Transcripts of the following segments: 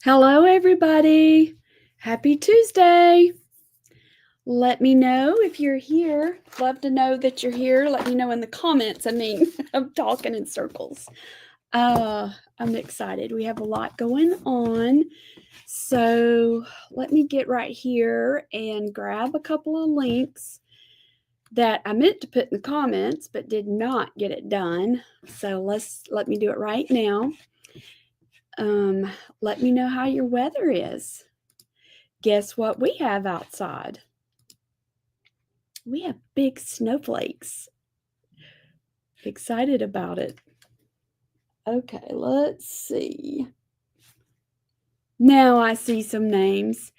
Hello, everybody. Happy Tuesday. Let me know if you're here. Love to know that you're here. Let me know in the comments. I'm talking in circles. I'm excited. We have a lot going on. So let me get right here and grab a couple of links that I meant to put in the comments, but did not get it done. So let me do it right now. Let me know how your weather is. Guess what we have outside? We have big snowflakes. Excited about it. Okay, let's see. Now I see some names.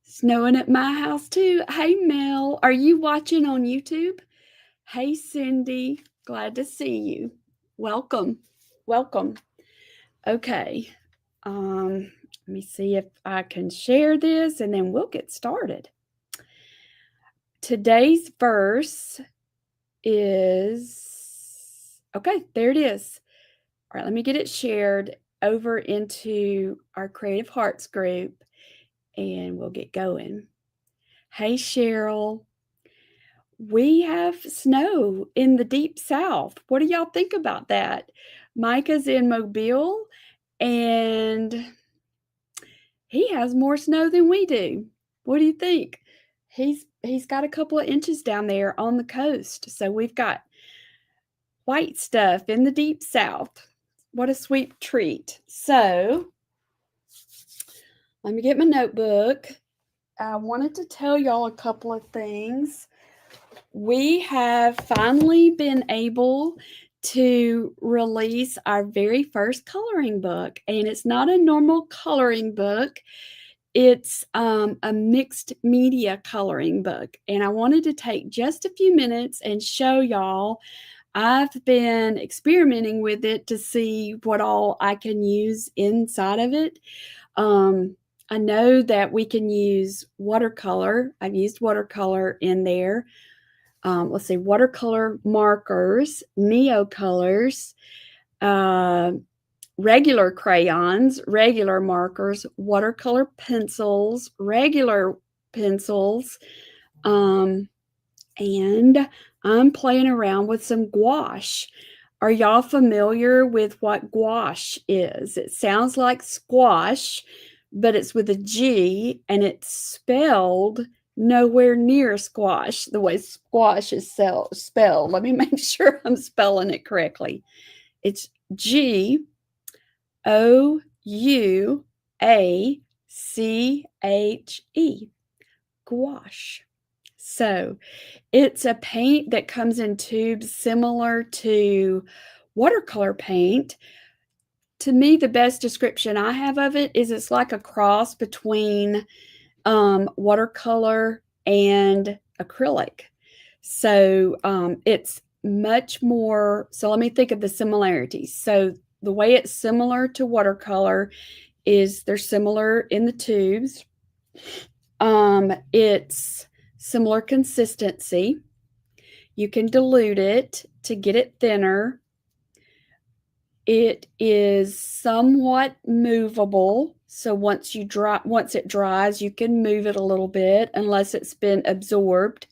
Snowing at my house too. Hey, Mel, are you watching on YouTube? Hey, Cindy, glad to see you. Welcome. Welcome. Okay. Let me see if I can share this and then we'll get started. Today's verse is, okay, there it is. All right, let me get it shared over into our Creative Hearts group and we'll get going. Hey, Cheryl. We have snow in the deep south. What do y'all think about that? Micah's in Mobile and he has more snow than we do. What do you think? He's got a couple of inches down there on the coast. So we've got white stuff in the deep south. What a sweet treat. So let me get my notebook. I wanted to tell y'all a couple of things. We have finally been able to release our very first coloring book, and it's not a normal coloring book. It's a mixed media coloring book, and I wanted to take just a few minutes and show y'all. I've been experimenting with it to see what all I can use inside of it. I know that we can use watercolor. I've used watercolor in there. Let's see, watercolor markers, Neocolors, regular crayons, regular markers, watercolor pencils, regular pencils, and I'm playing around with some gouache. Are y'all familiar with what gouache is? It sounds like squash, but it's with a G and it's spelled nowhere near squash the way squash is spelled. Let me make sure I'm spelling it correctly. It's Gouache, gouache. So it's a paint that comes in tubes similar to watercolor paint. To me, the best description I have of it is it's like a cross between watercolor and acrylic. So it's much more. So let me think of the similarities. So the way it's similar to watercolor is they're similar in the tubes. It's similar consistency. You can dilute it to get it thinner. It is somewhat movable. So once it dries, you can move it a little bit unless it's been absorbed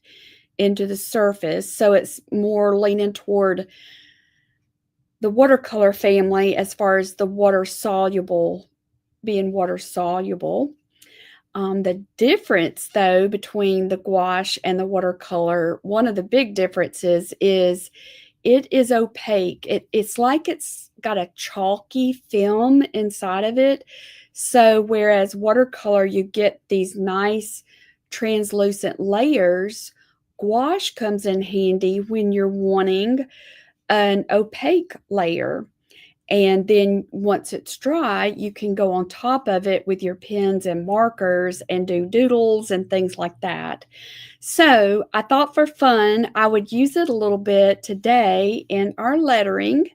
into the surface. So it's more leaning toward the watercolor family as far as the being water soluble. The difference, though, between the gouache and the watercolor, one of the big differences is it is opaque. It's like it's got a chalky film inside of it. So whereas watercolor, you get these nice translucent layers, gouache comes in handy when you're wanting an opaque layer. And then once it's dry, you can go on top of it with your pens and markers and do doodles and things like that. So I thought for fun, I would use it a little bit today in our lettering.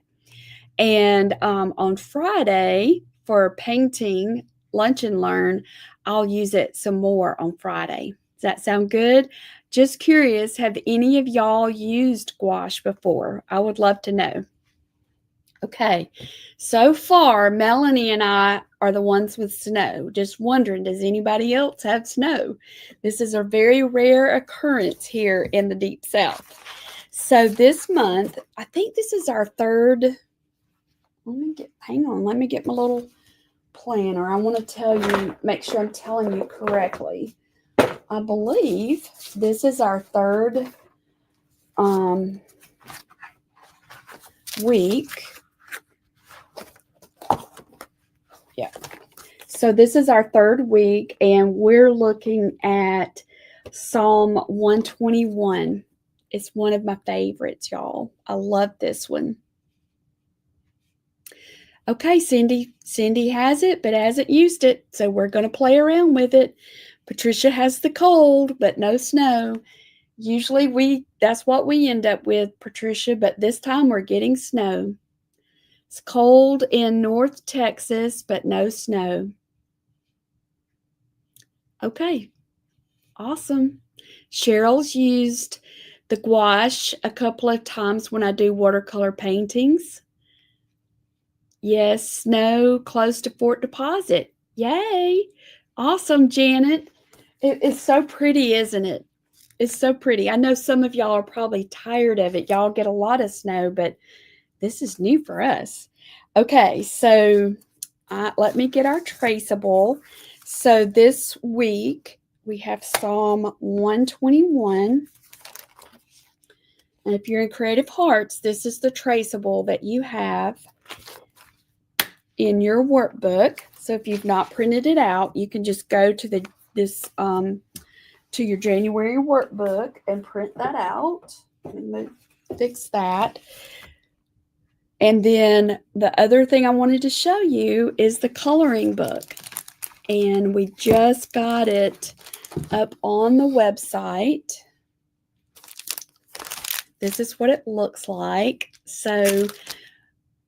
And on Friday for painting lunch and learn, I'll use it some more on Friday. Does that sound good? Just curious, have any of y'all used gouache before? I would love to know. Okay, so far, Melanie and I are the ones with snow. Just wondering, does anybody else have snow? This is a very rare occurrence here in the Deep South. So this month, I think this is our third. Hang on, let me get my little planner. I want to tell you, make sure I'm telling you correctly. I believe this is our third week. Yeah. So this is our third week, and we're looking at Psalm 121. It's one of my favorites, y'all. I love this one. Okay, Cindy. Cindy has it, but hasn't used it, so we're going to play around with it. Patricia has the cold, but no snow. Usually that's what we end up with, Patricia, but this time we're getting snow. It's cold in North Texas, but no snow. Okay, awesome. Cheryl's used the gouache a couple of times when I do watercolor paintings. Yes, snow close to Fort Deposit. Yay! Awesome, Janet. It's so pretty, isn't it? It's so pretty. I know some of y'all are probably tired of it. Y'all get a lot of snow, but this is new for us. Okay, so let me get our traceable. So this week we have Psalm 121. And if you're in Creative Hearts, this is the traceable that you have in your workbook. So if you've not printed it out, you can just go to to your January workbook and print that out. Let me fix that. And then the other thing I wanted to show you is the coloring book. And we just got it up on the website. This is what it looks like. So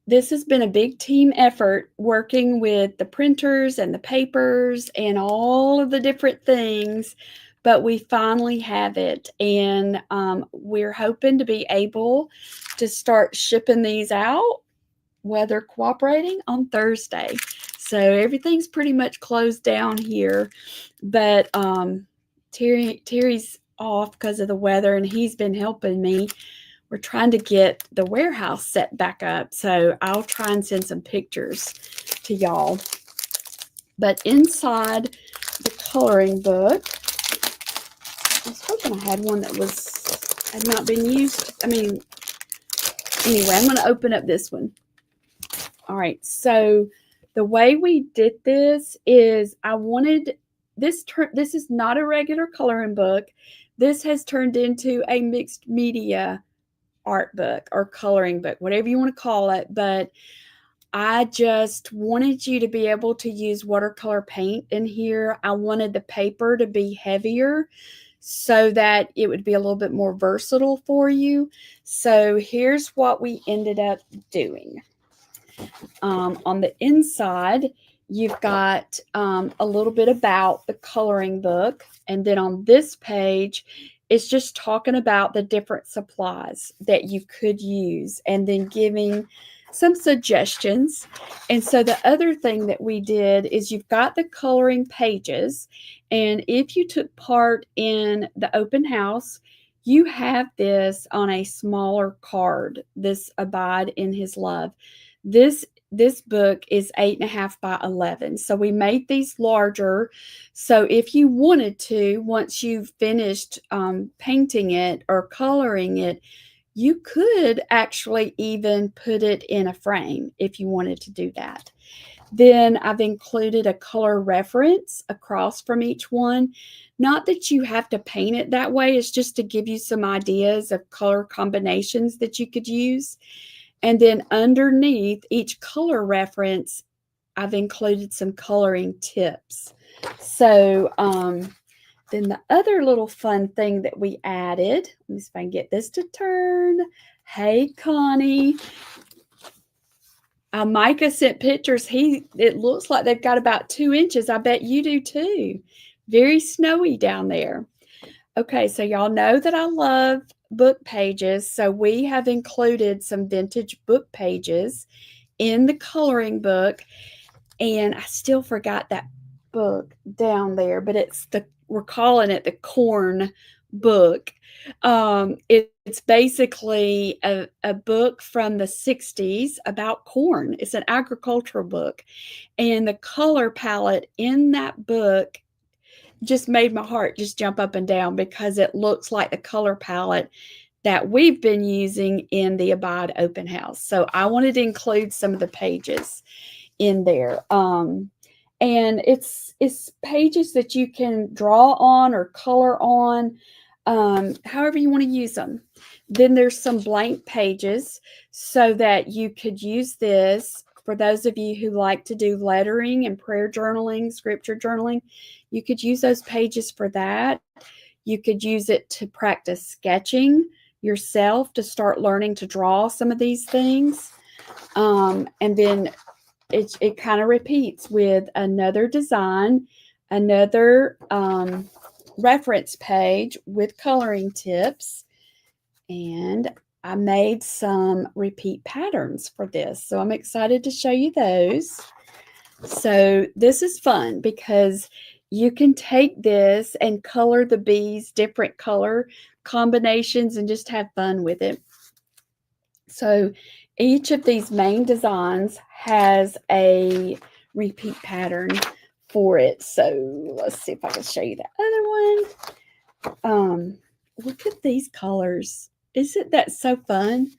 this has been a big team effort working with the printers and the papers and all of the different things, but we finally have it. And we're hoping to be able to start shipping these out, weather cooperating, on Thursday. So everything's pretty much closed down here, but Terry's off because of the weather, and he's been helping me. We're trying to get the warehouse set back up, so I'll try and send some pictures to y'all. But inside the coloring book, I was hoping I had one that had not been used. Anyway, I'm going to open up this one. All right, so the way we did this is I wanted this is not a regular coloring book. This has turned into a mixed media art book or coloring book, whatever you want to call it. But I just wanted you to be able to use watercolor paint in here. I wanted the paper to be heavier so that it would be a little bit more versatile for you. So here's what we ended up doing. On the inside, you've got a little bit about the coloring book. And then on this page, it's just talking about the different supplies that you could use and then giving some suggestions. And so the other thing that we did is you've got the coloring pages. And if you took part in the open house, you have this on a smaller card, this Abide in His Love. This book is 8.5 by 11. So we made these larger. So if you wanted to, once you've finished painting it or coloring it, you could actually even put it in a frame if you wanted to do that. Then I've included a color reference across from each one. Not that you have to paint it that way. It's just to give you some ideas of color combinations that you could use. And then underneath each color reference, I've included some coloring tips. So then the other little fun thing that we added, let me see if I can get this to turn. Hey, Connie. Micah sent pictures. It looks like they've got about 2 inches. I bet you do too. Very snowy down there. Okay, so y'all know that I love book pages. So we have included some vintage book pages in the coloring book. And I still forgot that book down there, but we're calling it the corn book. It's basically a book from the 60s about corn. It's an agricultural book. And the color palette in that book just made my heart just jump up and down because it looks like the color palette that we've been using in the Abide Open House. So I wanted to include some of the pages in there. And it's pages that you can draw on or color on, however you want to use them. Then there's some blank pages so that you could use this for those of you who like to do lettering and prayer journaling, scripture journaling. You could use those pages for that. You could use it to practice sketching yourself to start learning to draw some of these things. And then it kind of repeats with another design, another reference page with coloring tips. And I made some repeat patterns for this. So I'm excited to show you those. So this is fun because you can take this and color the bees different color combinations and just have fun with it. So each of these main designs has a repeat pattern for it. So let's see if I can show you the other one. Look at these colors. Isn't that so fun?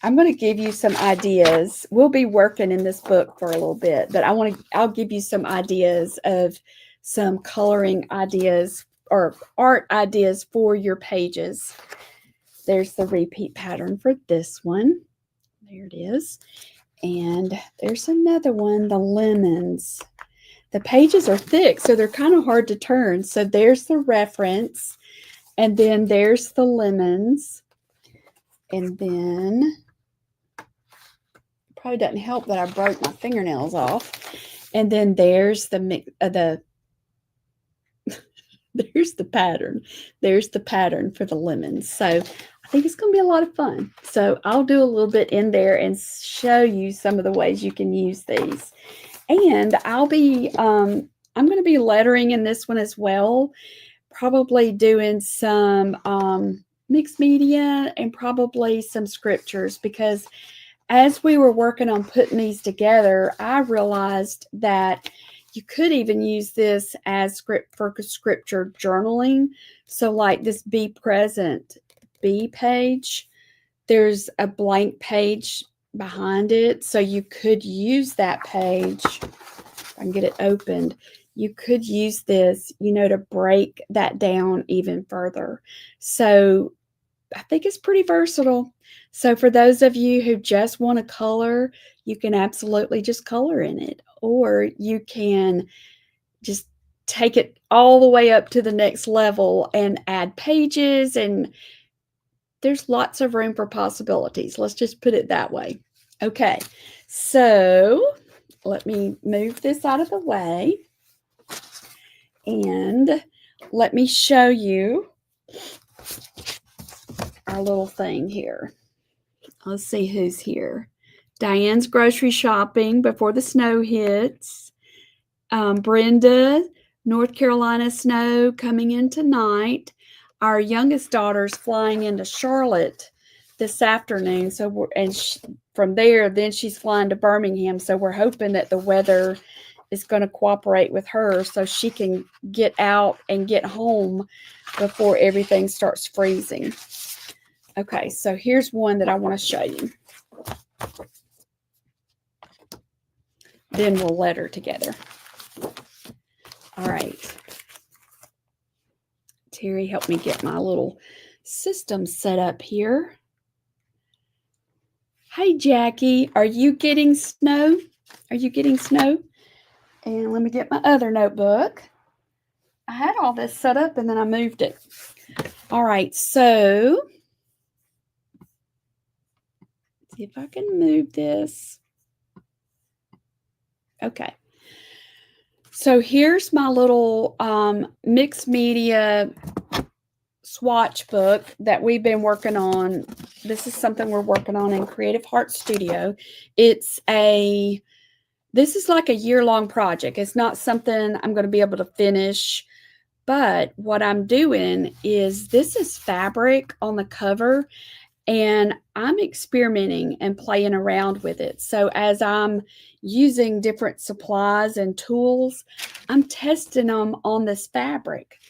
I'm going to give you some ideas. We'll be working in this book for a little bit, but I'll give you some ideas of some coloring ideas or art ideas for your pages. There's the repeat pattern for this one. There it is. And there's another one, the lemons. The pages are thick, so they're kind of hard to turn. So there's the reference, and then there's the lemons. And then probably doesn't help that I broke my fingernails off. And then there's there's the pattern. There's the pattern for the lemons. So I think it's going to be a lot of fun. So I'll do a little bit in there and show you some of the ways you can use these. And I'm going to be lettering in this one as well. Probably doing some mixed media and probably some scriptures, because as we were working on putting these together, I realized that you could even use this as script for scripture journaling. So like this Be Present B page, there's a blank page behind it. So you could use that page. If I can get it opened. You could use this, to break that down even further. So I think it's pretty versatile. So for those of you who just want to color, you can absolutely just color in it. Or you can just take it all the way up to the next level and add pages. And there's lots of room for possibilities. Let's just put it that way. Okay, so let me move this out of the way. And let me show you our little thing here. Let's see who's here. Diane's grocery shopping before the snow hits. Brenda, North Carolina snow coming in tonight. Our youngest daughter's flying into Charlotte this afternoon. So from there, then she's flying to Birmingham. So we're hoping that the weather is going to cooperate with her so she can get out and get home before everything starts freezing. Okay, so here's one that I want to show you. Then we'll letter together. All right. Terry, help me get my little system set up here. Hey, Jackie, are you getting snow? Are you getting snow? And let me get my other notebook. I had all this set up and then I moved it. All right, so let's see if I can move this. Okay. So here's my little mixed media swatch book that we've been working on. This is something we're working on in Creative Heart Studio. This is like a year-long project. It's not something I'm going to be able to finish, but what I'm doing is this is fabric on the cover, and I'm experimenting and playing around with it. So as I'm using different supplies and tools, I'm testing them on this fabric.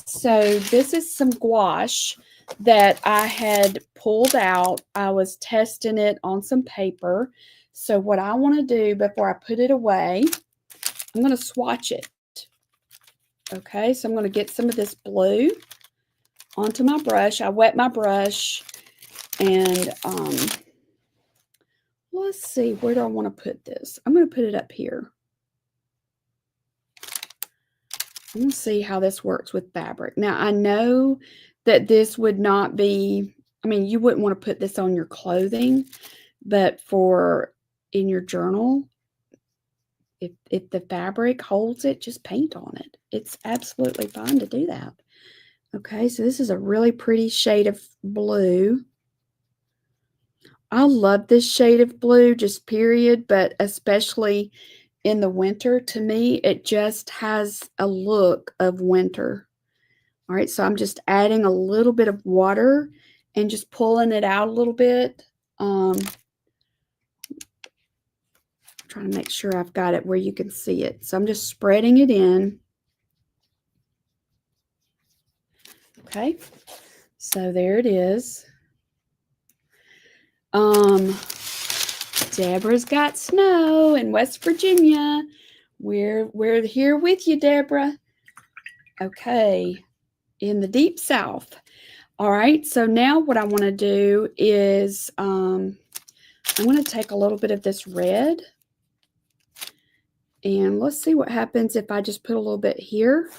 So this is some gouache that I had pulled out. I was testing it on some paper. So what I want to do before I put it away, I'm going to swatch it. Okay, so I'm going to get some of this blue onto my brush. I wet my brush, and let's see, where do I want to put this? I'm going to put it up here. I'm going to see how this works with fabric. Now, I know that this would not be, I mean, you wouldn't want to put this on your clothing, but in your journal, if the fabric holds it, just paint on it. It's absolutely fine to do that. Okay, so this is a really pretty shade of blue. I love this shade of blue, just period, but especially in the winter, to me, it just has a look of winter. All right, so I'm just adding a little bit of water and just pulling it out a little bit. Trying to make sure I've got it where you can see it. So I'm just spreading it in. Okay, so there it is. Deborah's got snow in West Virginia. We're here with you, Deborah. Okay, in the deep South. All right, so now what I want to do is I'm going to take a little bit of this red, and let's see what happens if I just put a little bit here.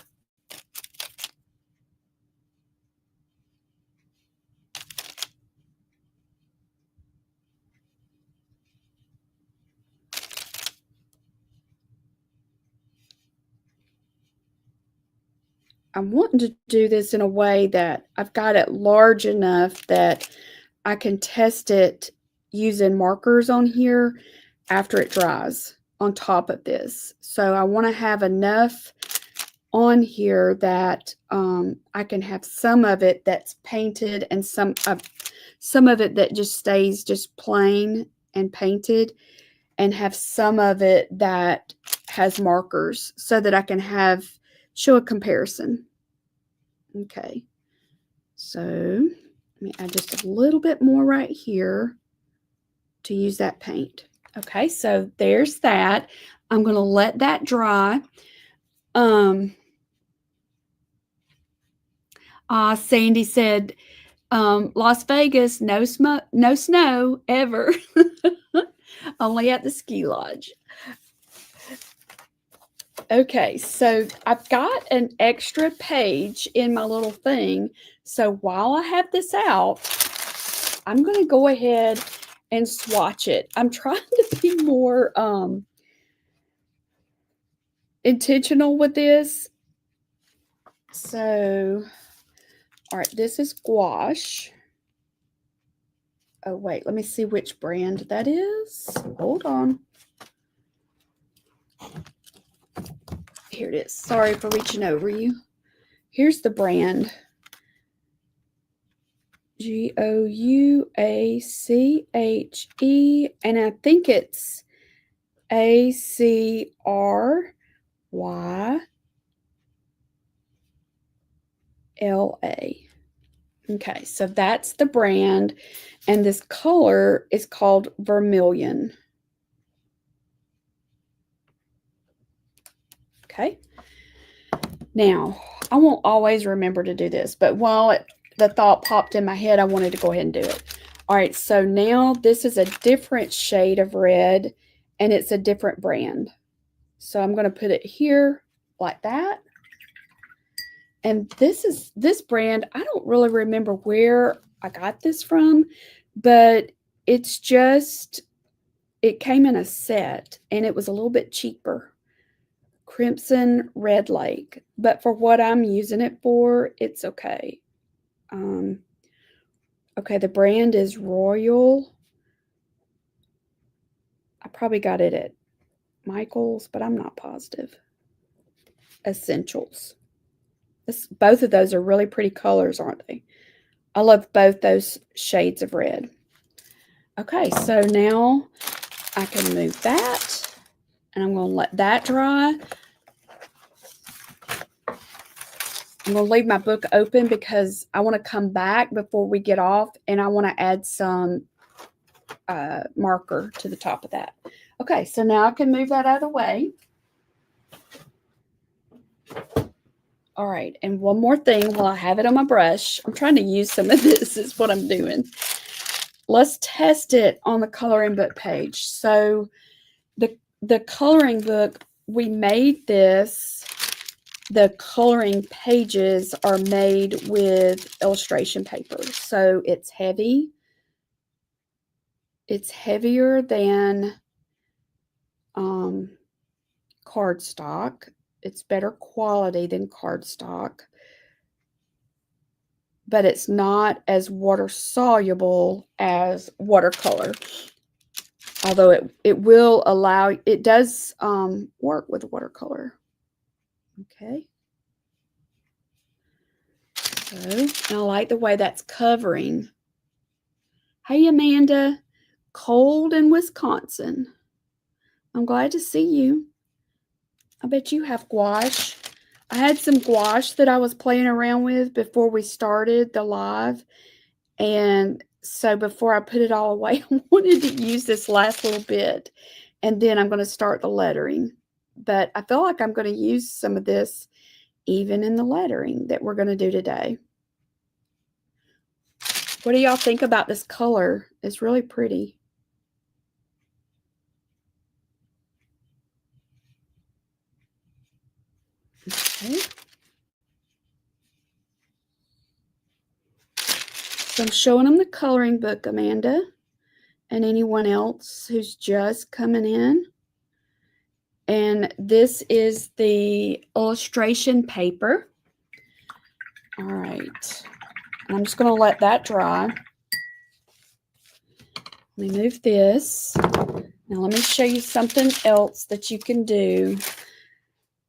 I'm wanting to do this in a way that I've got it large enough that I can test it using markers on here after it dries on top of this. So I want to have enough on here that I can have some of it that's painted and some of it that just stays just plain and painted, and have some of it that has markers so that I can show a comparison. Okay, so let me add just a little bit more right here to use that paint. Okay, so there's that. I'm going to let that dry. Sandy said, Las Vegas, no snow ever. Only at the ski lodge. Okay, so I've got an extra page in my little thing. So while I have this out, I'm going to go ahead and swatch it. I'm trying to be more intentional with this. So, all right, this is gouache. Oh, wait, let me see which brand that is. Hold on. Here it is. Sorry for reaching over you. Here's the brand. Gouache, and I think it's ACRYLA. Okay, so that's the brand, and this color is called Vermilion. Okay. Now, I won't always remember to do this, but while the thought popped in my head, I wanted to go ahead and do it. All right, so now this is a different shade of red, and it's a different brand. So I'm going to put it here like that. And this brand, I don't really remember where I got this from, but it came in a set, and it was a little bit cheaper. Crimson Red Lake, but for what I'm using it for, it's okay. Okay, the brand is Royal. I probably got it at Michael's, but I'm not positive. Essentials. Both of those are really pretty colors, aren't they? I love both those shades of red. Okay, so now I can move that, and I'm going to let that dry. I'm going to leave my book open because I want to come back before we get off, and I want to add some marker to the top of that. Okay, so now I can move that out of the way. All right, and one more thing while I have it on my brush. I'm trying to use some of this is what I'm doing. Let's test it on the coloring book page. So the coloring book, we made this. The coloring pages are made with illustration paper. So it's heavy. It's heavier than cardstock. It's better quality than cardstock. But it's not as water soluble as watercolor. Although it will allow, it does work with watercolor. Okay. So, and I like the way that's covering. Hey, Amanda. Cold in Wisconsin. I'm glad to see you. I bet you have gouache. I had some gouache that I was playing around with before we started the live. And so before I put it all away, I wanted to use this last little bit. And then I'm going to start the lettering. But I feel like I'm going to use some of this even in the lettering that we're going to do today. What do y'all think about this color? It's really pretty. Okay. So I'm showing them the coloring book, Amanda, and anyone else who's just coming in. And this is the illustration paper. All right. I'm just going to let that dry. Let me move this. Now let me show you something else that you can do.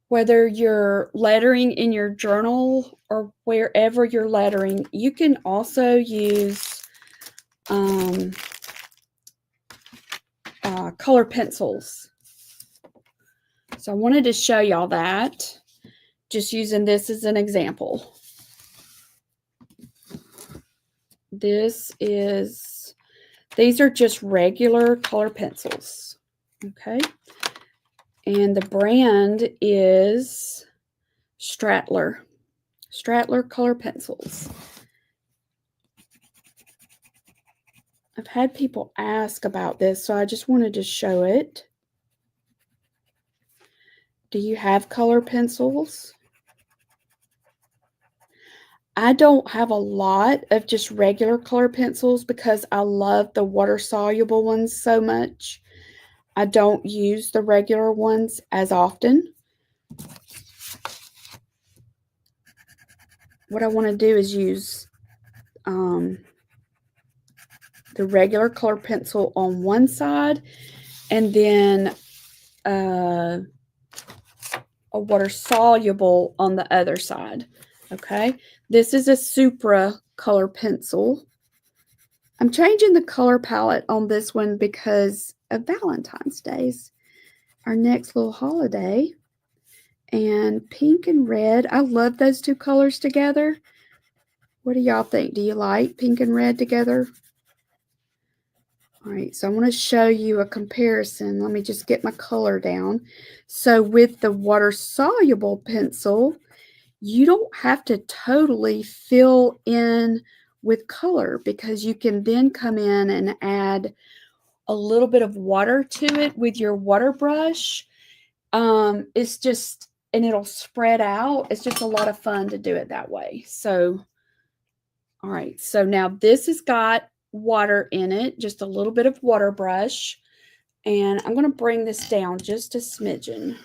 Whether you're lettering in your journal or wherever you're lettering, you can also use color pencils. So I wanted to show y'all that, just using this as an example. These are just regular color pencils, okay? And the brand is Strattler color pencils. I've had people ask about this, so I just wanted to show it. Do you have color pencils? I don't have a lot of just regular color pencils because I love the water-soluble ones so much. I don't use the regular ones as often. What I want to do is use the regular color pencil on one side and then a water-soluble on the other side. Okay, this is a Supra color pencil. I'm changing the color palette on this one because of Valentine's Day's our next little holiday. And pink and red, I love those two colors together. What do y'all think? Do you like pink and red together? All right, so I want to show you a comparison. Let me just get my color down. So with the water-soluble pencil, you don't have to totally fill in with color because you can then come in and add a little bit of water to it with your water brush. It's just, and it'll spread out. It's just a lot of fun to do it that way. So, all right. So now this has got water in it, just a little bit of water brush. And I'm going to bring this down just a smidgen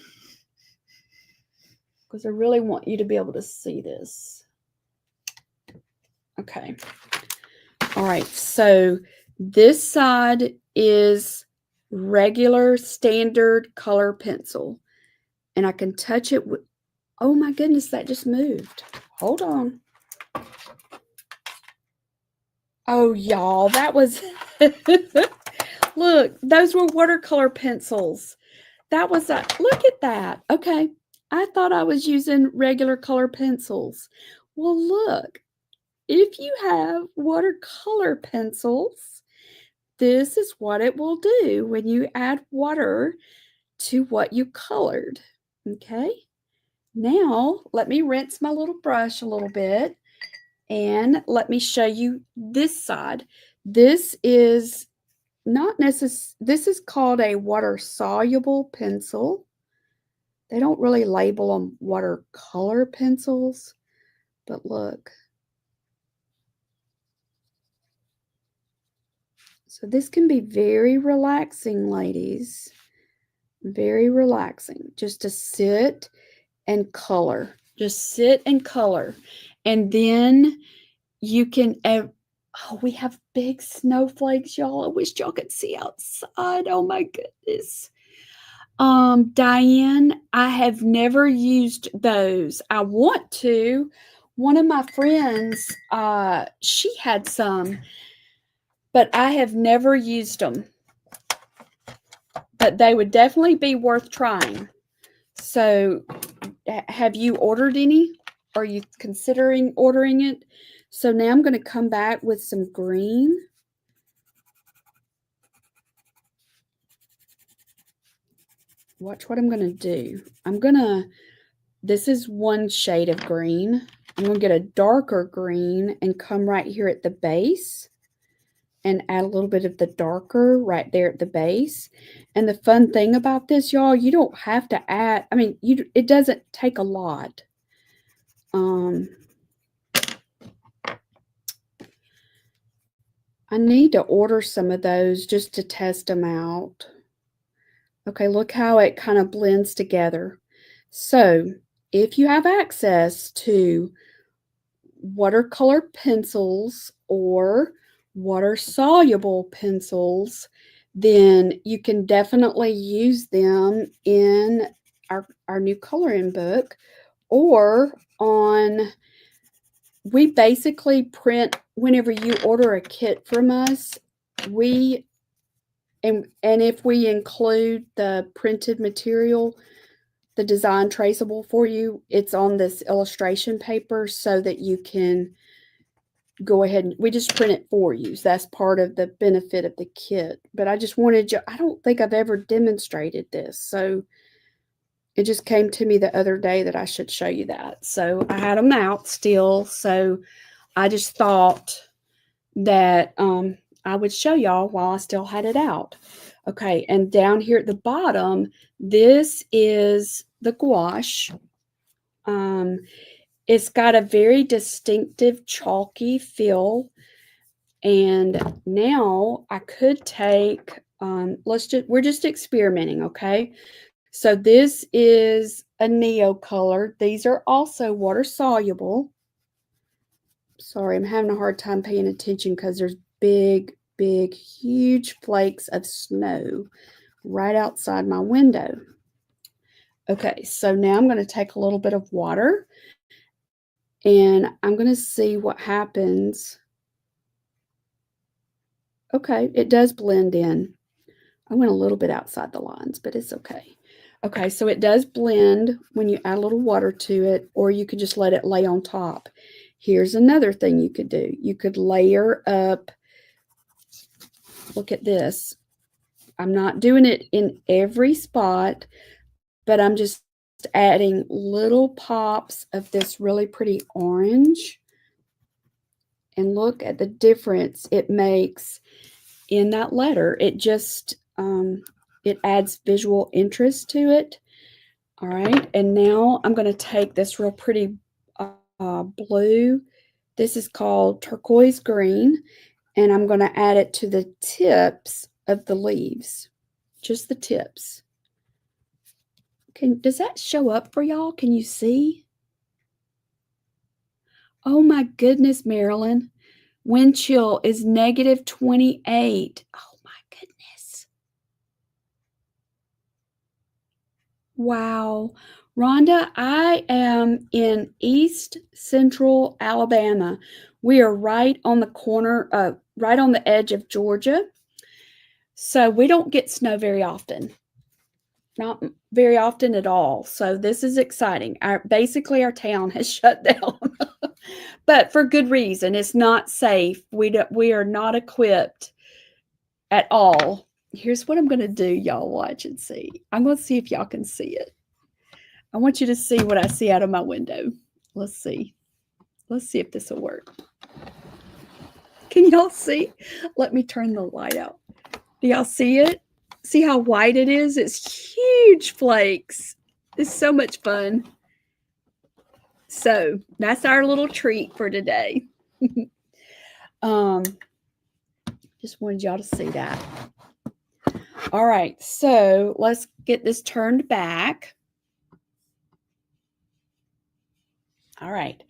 because I really want you to be able to see this. Okay. All right. So this side is regular standard color pencil. And I can touch it with, oh my goodness, that just moved. Hold on. Oh, y'all, that was, look, those were watercolor pencils. That was a, look at that. Okay. I thought I was using regular color pencils. Well, look, if you have watercolor pencils, this is what it will do when you add water to what you colored. Okay. Now, let me rinse my little brush a little bit and let me show you this side. This is not necessary. This is called a water-soluble pencil. They don't really label them watercolor pencils, but look. So this can be very relaxing, ladies. Very relaxing. Just to sit and color. Just sit and color. And then you can, oh, we have big snowflakes, y'all. I wish y'all could see outside. Oh my goodness. Diane, I have never used those. I want to. One of my friends, she had some, but I have never used them. But they would definitely be worth trying. So, have you ordered any? Are you considering ordering it? So now I'm going to come back with some green. Watch what I'm going to do. This is one shade of green. I'm going to get a darker green and come right here at the base and add a little bit of the darker right there at the base. And the fun thing about this, y'all, you don't have to add, I mean, it doesn't take a lot. I need to order some of those just to test them out. Okay, look how it kind of blends together. So, if you have access to watercolor pencils or water-soluble pencils, then you can definitely use them in our new coloring book or on, we basically print, whenever you order a kit from us, and if we include the printed material, the design traceable for you, it's on this illustration paper so that you can go ahead and we just print it for you. So that's part of the benefit of the kit. But I just wanted you, I don't think I've ever demonstrated this. So it just came to me the other day that I should show you that. So I had them out still. So I just thought that I would show y'all while I still had it out. Okay, and down here at the bottom, this is the gouache. It's got a very distinctive chalky feel. And now I could take, we're just experimenting, okay? So this is a Neo color. These are also water soluble. Sorry, I'm having a hard time paying attention because there's big, huge flakes of snow right outside my window. Okay, so now I'm going to take a little bit of water and I'm going to see what happens. Okay, it does blend in. I went a little bit outside the lines, but it's okay. Okay, so it does blend when you add a little water to it, or you could just let it lay on top. Here's another thing you could do. You could layer up, look at this. I'm not doing it in every spot, but I'm just adding little pops of this really pretty orange. And look at the difference it makes in that letter. It just, it adds visual interest to it. All right, and now I'm going to take this real pretty blue. This is called turquoise green, and I'm going to add it to the tips of the leaves, just the tips. Does that show up for y'all? Can you see? Oh my goodness, Marilyn. Wind chill is -28. Oh my goodness. Wow. Rhonda, I am in East Central Alabama. We are right on the corner, right on the edge of Georgia. So we don't get snow very often. Not very often at all. So this is exciting. Basically our town has shut down. But for good reason. It's not safe. We are not equipped at all. Here's what I'm going to do. Y'all watch and see. I'm going to see if y'all can see it. I want you to see what I see out of my window. Let's see. Let's see if this will work. Can y'all see? Let me turn the light out. Do y'all see it? See how white it is? It's huge flakes. It's so much fun. So that's our little treat for today. Just wanted y'all to see that. All right, so let's get this turned back. All right.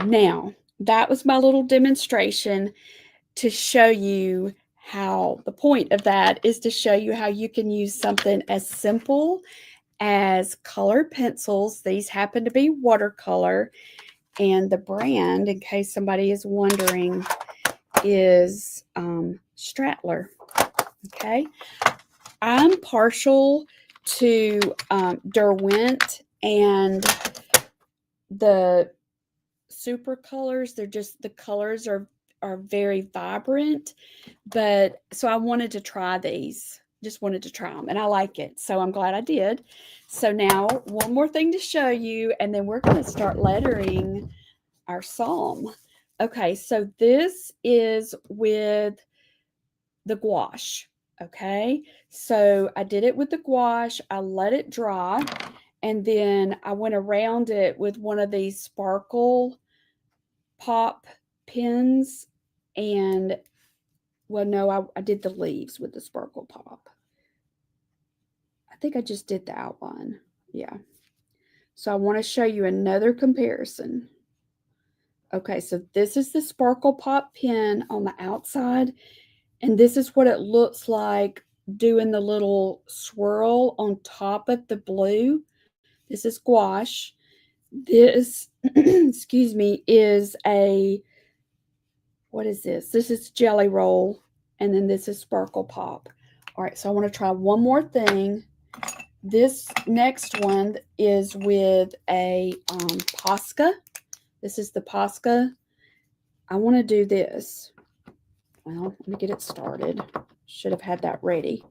Now, that was my little demonstration to show you how the point of that is to show you how you can use something as simple as colored pencils. These happen to be watercolor, and the brand, in case somebody is wondering, is Strattler. Okay, I'm partial to Derwent and the super colors. They're just, the colors are very vibrant, but so I wanted to try these. Just wanted to try them, and I like it, so I'm glad I did. So now one more thing to show you, and then we're going to start lettering our psalm. Okay, so this is with the gouache. Okay, so I did it with the gouache. I let it dry, and then I went around it with one of these sparkle pop pens. And well, no, I did the leaves with the sparkle pop. I think I just did the outline. Yeah. So I want to show you another comparison. Okay, so this is the sparkle pop pen on the outside, and this is what it looks like doing the little swirl on top of the blue. This is gouache. This, excuse me, is a, what is this? This is Jelly Roll, and then this is Sparkle Pop. All right, so I want to try one more thing. This next one is with a Posca. This is the Posca. I want to do this. Well, let me get it started. Should have had that ready.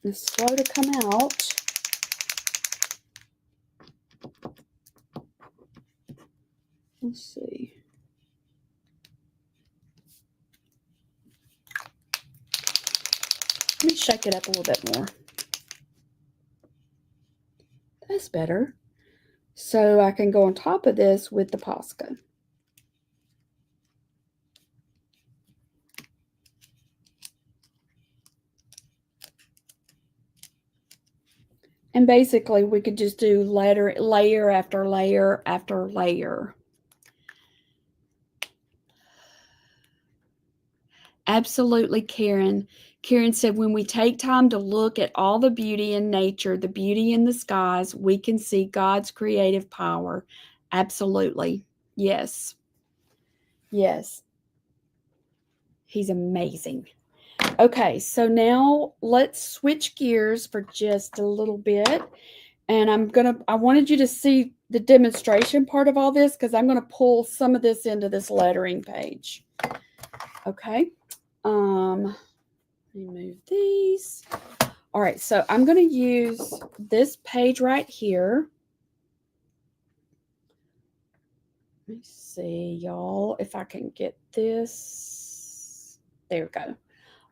It's slow to come out. Let's see. Let me shake it up a little bit more. That's better. So I can go on top of this with the Posca. And basically, we could just do layer after layer after layer. Absolutely, Karen. Karen said, when we take time to look at all the beauty in nature, the beauty in the skies, we can see God's creative power. Absolutely. Yes. Yes. He's amazing. Okay, so now let's switch gears for just a little bit. And I wanted you to see the demonstration part of all this, because I'm going to pull some of this into this lettering page. Okay. Let me move these. All right, so I'm going to use this page right here. Let me see, y'all, if I can get this. There we go.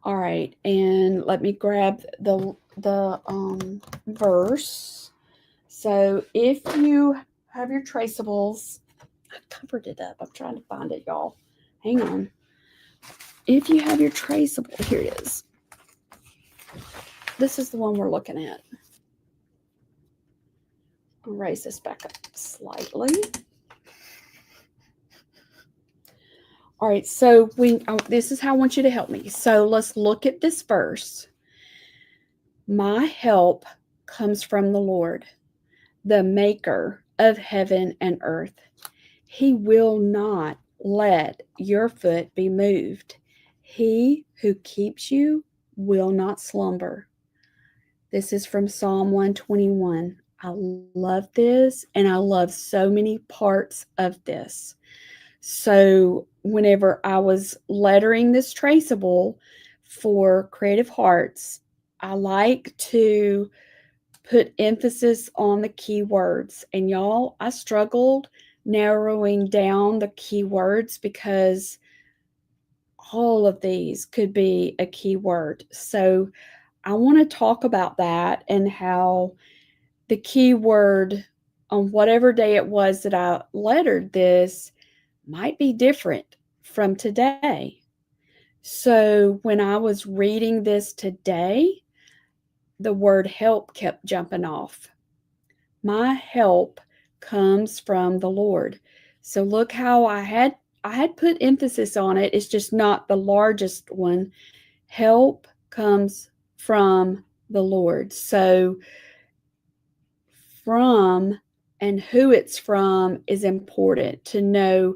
All right, and let me grab the verse. So if you have your traceables, I covered it up. I'm trying to find it, y'all. Hang on. If you have your traceable, here it is. This is the one we're looking at. I'll raise this back up slightly. All right, so this is how I want you to help me. So let's look at this verse. My help comes from the Lord, the maker of heaven and earth. He will not let your foot be moved. He who keeps you will not slumber. This is from Psalm 121. I love this, and I love so many parts of this. So whenever I was lettering this traceable for Creative Hearts, I like to put emphasis on the keywords. And y'all, I struggled narrowing down the keywords because all of these could be a keyword. So I want to talk about that and how the keyword on whatever day it was that I lettered this might be different from today. So when I was reading this today, the word help kept jumping off. My help comes from the Lord. So look how I had put emphasis on it. It's just not the largest one. Help comes from the Lord. So from and who it's from is important to know.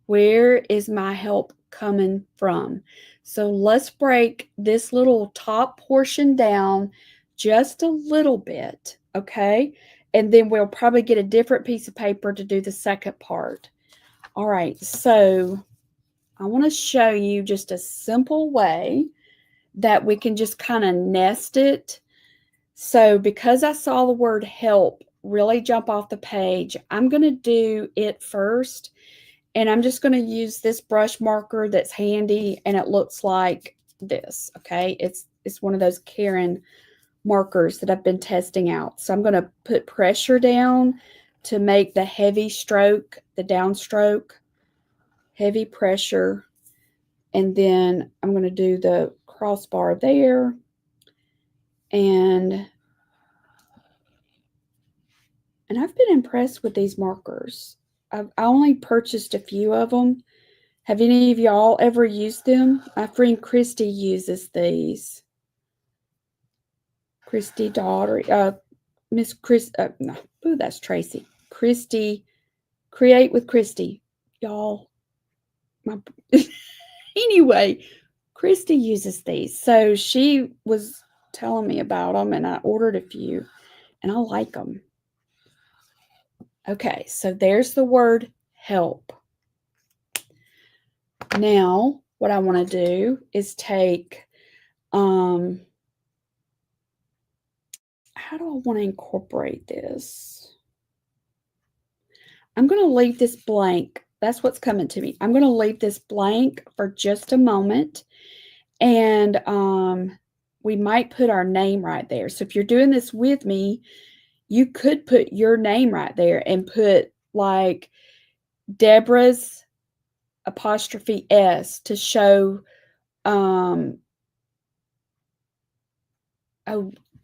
Where is my help coming from? So let's break this little top portion down just a little bit, okay? And then we'll probably get a different piece of paper to do the second part. All right, so I want to show you just a simple way that we can just kind of nest it. So because I saw the word help really jump off the page, I'm going to do it first. And I'm just going to use this brush marker that's handy, and it looks like this, okay? It's one of those Caron markers that I've been testing out. So I'm going to put pressure down to make the heavy stroke, the downstroke, heavy pressure. And then I'm going to do the crossbar there. And I've been impressed with these markers. I only purchased a few of them. Have any of y'all ever used them? My friend Christy uses these. Christy daughter, Miss Chris, no, ooh, that's Tracy. Christy, Create with Christy. Y'all, anyway, Christy uses these. So she was telling me about them, and I ordered a few, and I like them. Okay, so there's the word help. Now, what I want to do is take, how do I want to incorporate this? I'm going to leave this blank. That's what's coming to me. I'm going to leave this blank for just a moment, and we might put our name right there. So if you're doing this with me, you could put your name right there and put like Deborah's apostrophe S to show, oh,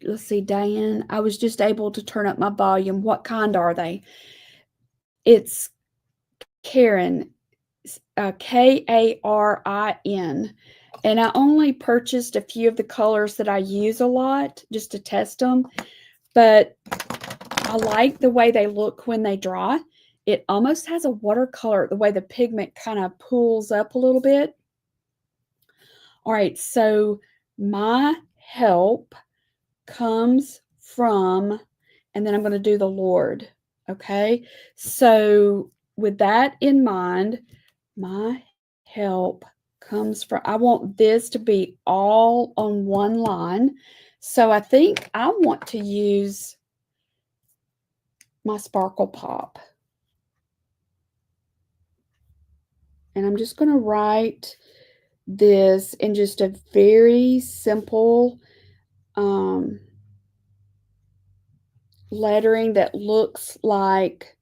let's see, Diane, I was just able to turn up my volume. What kind are they? It's Caron, Karin. And I only purchased a few of the colors that I use a lot just to test them. But I like the way they look when they dry. It almost has a watercolor, the way the pigment kind of pools up a little bit. All right, so my help comes from, and then I'm going to do the Lord. Okay, so with that in mind, my help comes from, I want this to be all on one line. So I think I want to use my Sparkle Pop. And I'm just going to write this in just a very simple lettering that looks like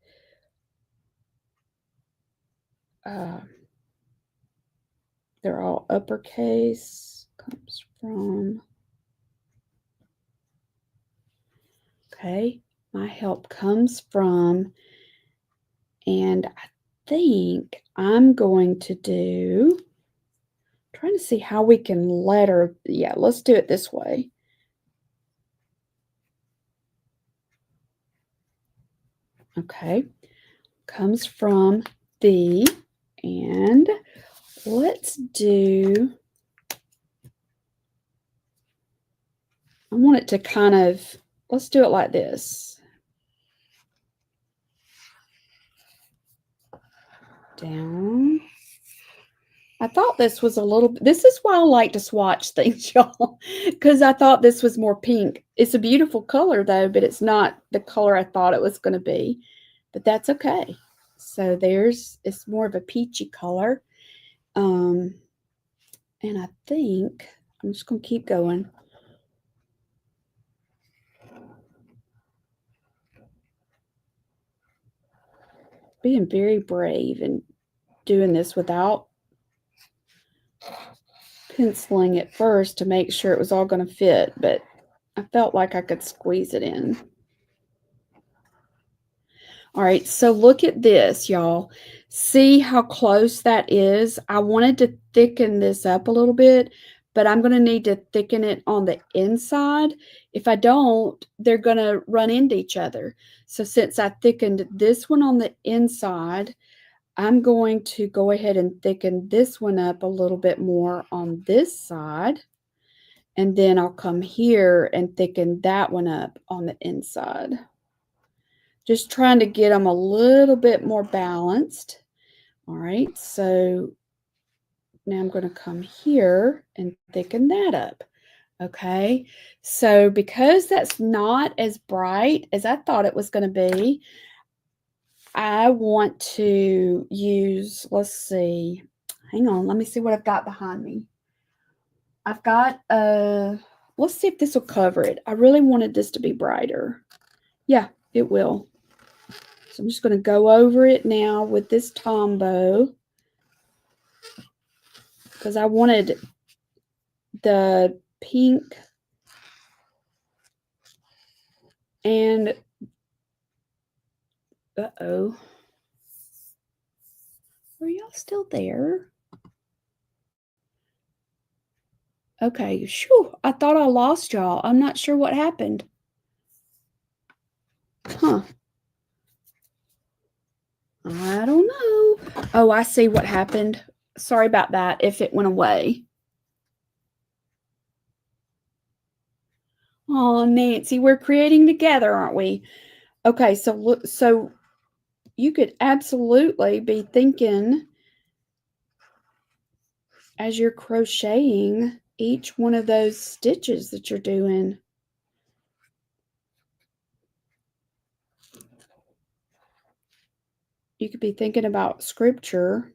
they're all uppercase. Comes from. Okay. my help comes from. And I think I'm going to do, trying to see how we can letter. Yeah, let's do it this way. Okay, comes from thee, and let's do, I want it to kind of, let's do it like this. Down. I thought this was a little, this is why I like to swatch things, y'all, because I thought this was more pink. It's a beautiful color, though, but it's not the color I thought it was going to be, but that's okay. So there's, it's more of a peachy color. And I think I'm just going to keep going. Being very brave and doing this without penciling it first to make sure it was all going to fit, but I felt like I could squeeze it in. All right, so look at this, y'all. See how close that is? I wanted to thicken this up a little bit, but I'm going to need to thicken it on the inside. If I don't, they're going to run into each other. So since I thickened this one on the inside, I'm going to go ahead and thicken this one up a little bit more on this side. And then I'll come here and thicken that one up on the inside. Just trying to get them a little bit more balanced. All right, so now I'm going to come here and thicken that up. Okay, so because that's not as bright as I thought it was going to be, I want to use, let's see, hang on, let me see what I've got behind me. I've got, let's see if this will cover it. I really wanted this to be brighter. Yeah, it will. So I'm just going to go over it now with this Tombow because I wanted the pink and, uh-oh. Are y'all still there? Okay, shoo, I thought I lost y'all. I'm not sure what happened. Huh. I don't know. Oh, I see what happened. Sorry about that if it went away. Oh, Nancy, we're creating together, aren't we? Okay, so look, so you could absolutely be thinking as you're crocheting each one of those stitches that you're doing. You could be thinking about scripture.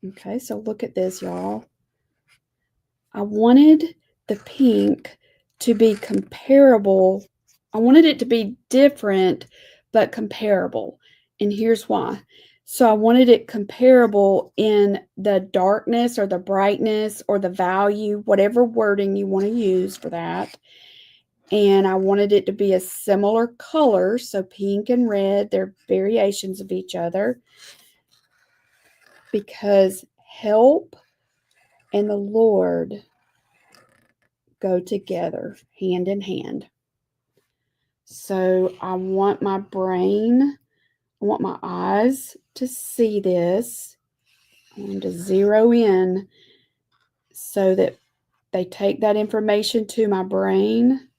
Okay, so look at this, y'all. I wanted the pink to be comparable. I wanted it to be different, but comparable. And here's why. So I wanted it comparable in the darkness or the brightness or the value, whatever wording you want to use for that. And I wanted it to be a similar color. So pink and red, they're variations of each other. Because help and the Lord go together hand in hand. So I want my brain, I want my eyes to see this. I want to zero in so that they take that information to my brain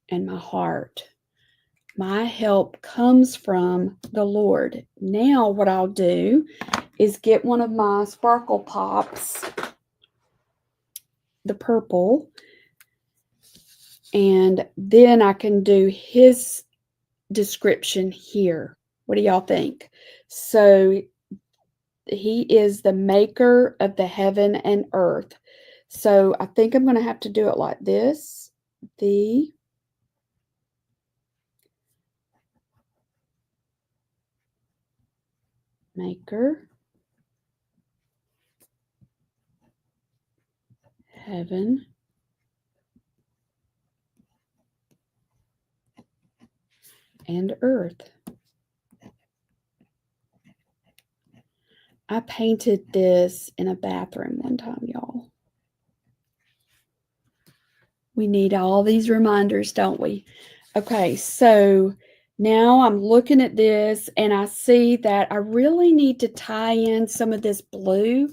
and my heart. My help comes from the Lord. Now what I'll do is get one of my Sparkle Pops, the purple, and then I can do his description here. What do y'all think? So he is the maker of the heaven and earth. So I think I'm going to have to do it like this. The maker, heaven, and earth. I painted this in a bathroom one time, y'all. We need all these reminders, don't we? Okay, so now I'm looking at this and I see that I really need to tie in some of this blue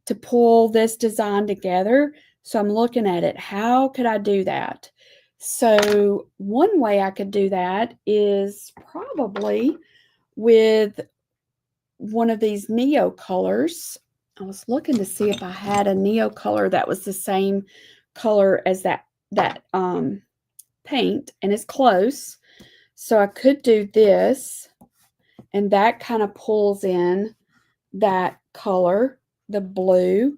to pull this design together. So I'm looking at it. How could I do that? So one way I could do that is probably with one of these Neo colors. I was looking to see if I had a Neo color that was the same color as that paint, and it's close. So I could do this, and that kind of pulls in that color, the blue.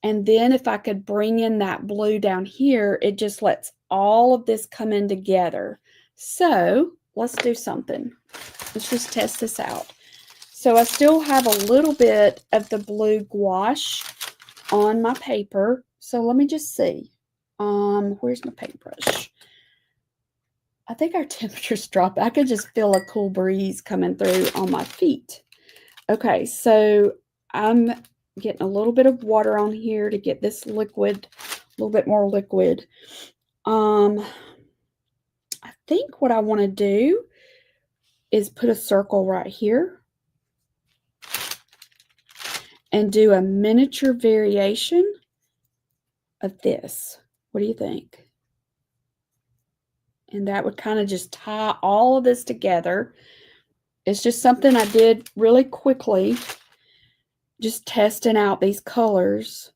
And then if I could bring in that blue down here, it just lets all of this come in together. So let's do something. Let's just test this out. So I still have a little bit of the blue gouache on my paper. So let me just see. Where's my paintbrush? I think our temperature's dropped. I could just feel a cool breeze coming through on my feet. Okay, so I'm getting a little bit of water on here to get this liquid, a little bit more liquid. I think what I want to do is put a circle right here and do a miniature variation of this. What do you think? And that would kind of just tie all of this together. It's just something I did really quickly, just testing out these colors.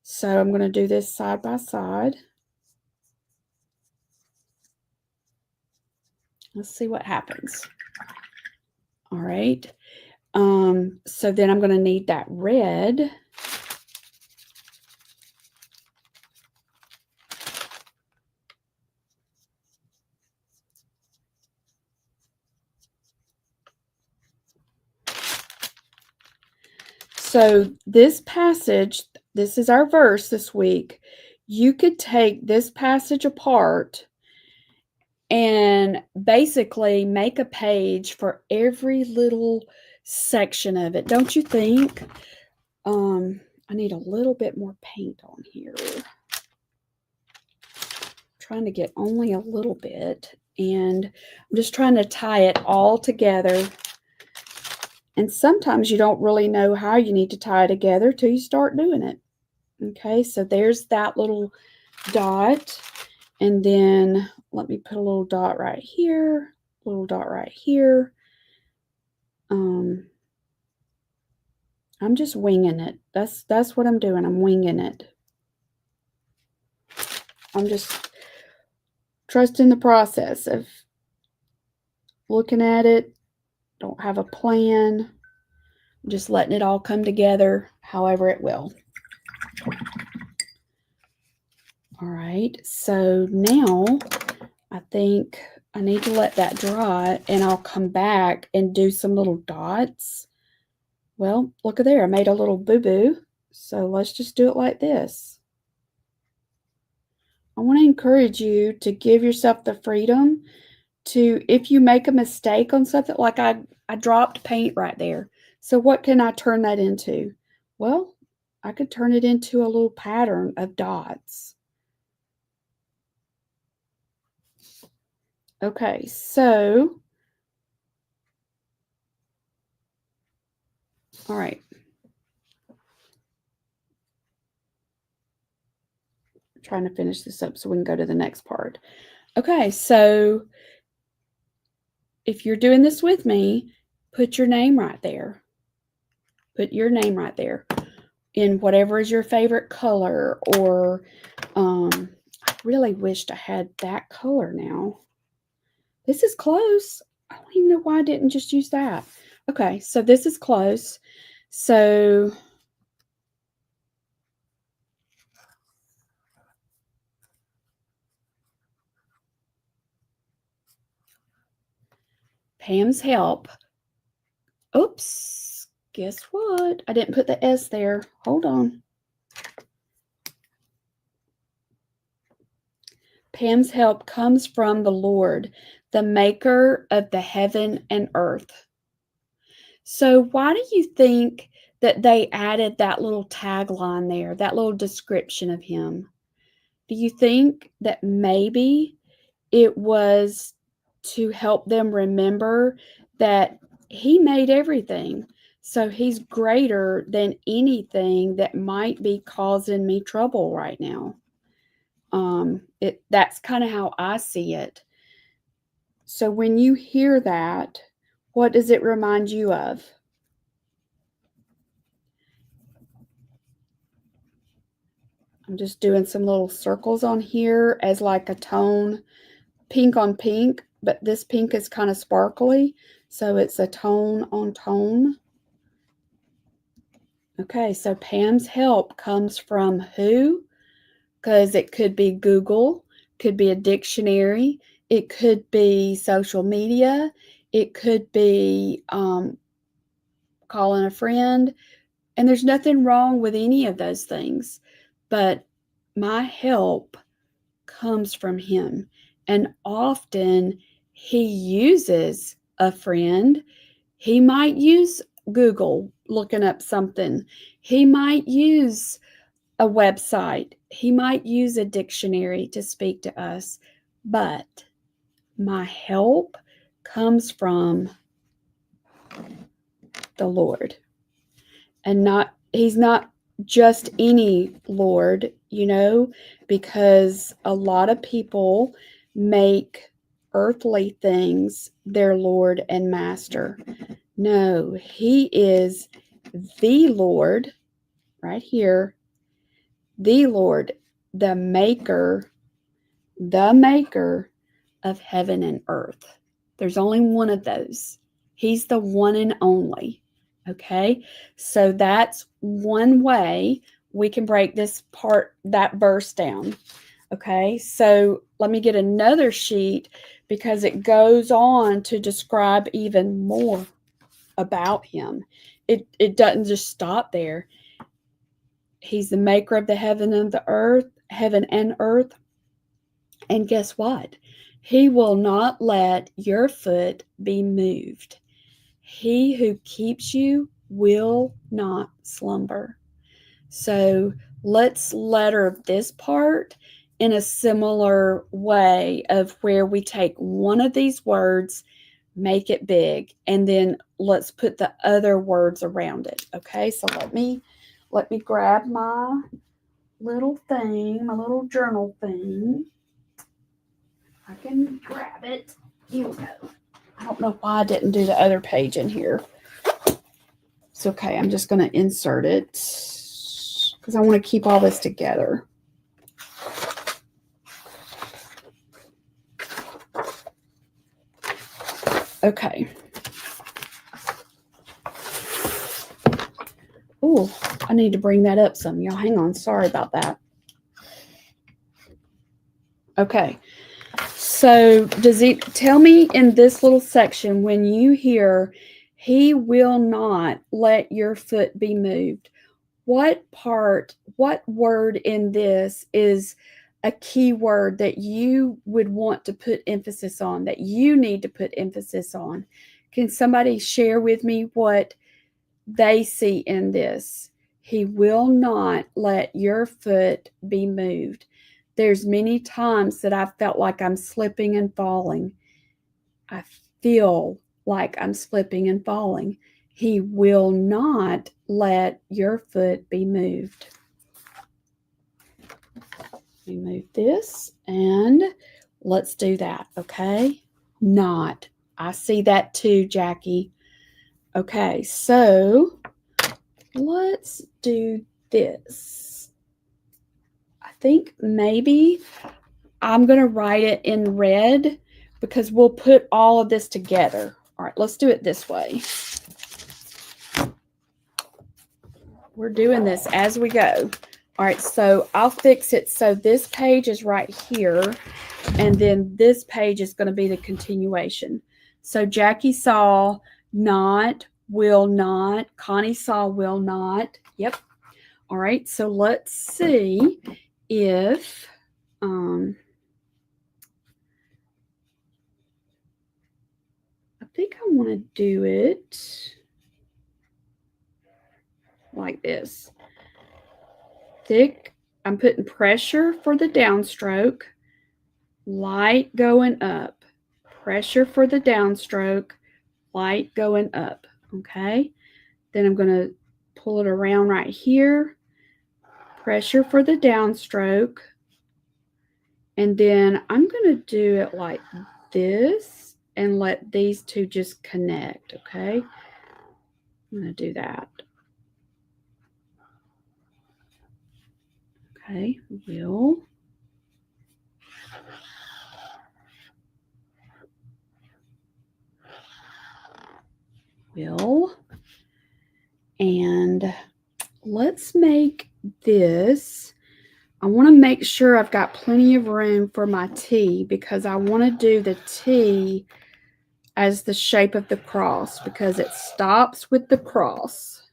So I'm going to do this side by side. Let's see what happens. All right. So then I'm going to need that red. So this passage, this is our verse this week. You could take this passage apart and basically make a page for every little section of it. Don't you think? I need a little bit more paint on here. Trying to get only a little bit, and I'm just trying to tie it all together. And sometimes you don't really know how you need to tie it together till you start doing it. Okay, so there's that little dot, and then let me put a little dot right here, a little dot right here. I'm just winging it. That's what I'm doing. I'm winging it. I'm just trusting the process of looking at it. Don't have a plan. I'm just letting it all come together however it will. All right, so now I think I need to let that dry, and I'll come back and do some little dots. Well, look at there. I made a little boo-boo. So let's just do it like this. I want to encourage you to give yourself the freedom to, if you make a mistake on something, like I dropped paint right there. So what can I turn that into? Well, I could turn it into a little pattern of dots. Okay, so, all right. I'm trying to finish this up so we can go to the next part. Okay, so if you're doing this with me, put your name right there. Put your name right there in whatever is your favorite color, or I really wished I had that color now. This is close. I don't even know why I didn't just use that. Okay, so this is close. So Pam's help. Oops, guess what? I didn't put the S there. Hold on. Pam's help comes from the Lord, the maker of the heaven and earth. So why do you think that they added that little tagline there, that little description of him? Do you think that maybe it was to help them remember that he made everything? So he's greater than anything that might be causing me trouble right now. That's kind of how I see it. So when you hear that, what does it remind you of? I'm just doing some little circles on here as like a tone, pink on pink, but this pink is kind of sparkly, so it's a tone on tone. Okay, so Pam's help comes from who? Because it could be Google, could be a dictionary, it could be social media, it could be calling a friend, and there's nothing wrong with any of those things, but my help comes from him. And often he uses a friend. He might use Google looking up something. He might use a website. He might use a dictionary to speak to us. But my help comes from the Lord. And he's not just any Lord, because a lot of people make earthly things their Lord and Master. No, he is the Lord, right here, the Lord, the maker of heaven and earth. There's only one of those. He's the one and only. Okay, so that's one way we can break that verse down. Okay, so let me get another sheet because it goes on to describe even more about him. It doesn't just stop there. He's the maker of the heaven and earth. And guess what? He will not let your foot be moved. He who keeps you will not slumber. So let's letter this part in a similar way of where we take one of these words, make it big, and then let's put the other words around it. Okay, so let me grab my little thing, my little journal thing. I can grab it. Here we go. I don't know why I didn't do the other page in here. It's okay. I'm just going to insert it because I want to keep all this together. Okay. Oh, I need to bring that up some. Y'all hang on. Sorry about that. Okay. So does he tell me in this little section when you hear he will not let your foot be moved? What word in this is a key word that you would want to put emphasis on, that you need to put emphasis on? Can somebody share with me what they see in this? He will not let your foot be moved. There's many times that I've felt like I'm slipping and falling. I feel like I'm slipping and falling. He will not let your foot be moved. Let me move this and let's do that, okay? Not. I see that too, Jackie. Okay, so let's do this. I think maybe I'm going to write it in red because we'll put all of this together. All right, let's do it this way. We're doing this as we go. All right, so I'll fix it so this page is right here, and then this page is going to be the continuation. So Jackie saw not, will not. Connie saw will not. Yep. All right, so let's see if think I want to do it like this. Thick, I'm putting pressure for the downstroke, light going up. Pressure for the downstroke, light going up. Okay. Then I'm going to pull it around right here. Pressure for the downstroke. And then I'm going to do it like this and let these two just connect. Okay. I'm going to do that. Okay. Will. And let's make this. I want to make sure I've got plenty of room for my T because I want to do the T as the shape of the cross because it stops with the cross.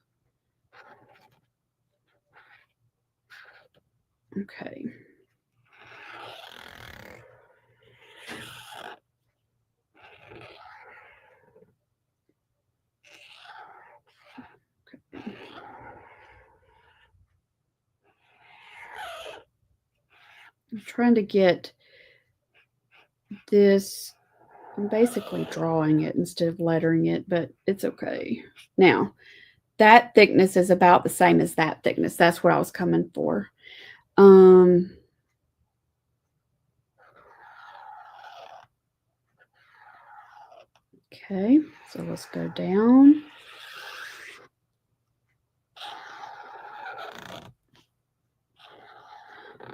Okay. I'm trying to get this, I'm basically drawing it instead of lettering it, but it's okay. Now, that thickness is about the same as that thickness. That's what I was coming for. Okay, so let's go down.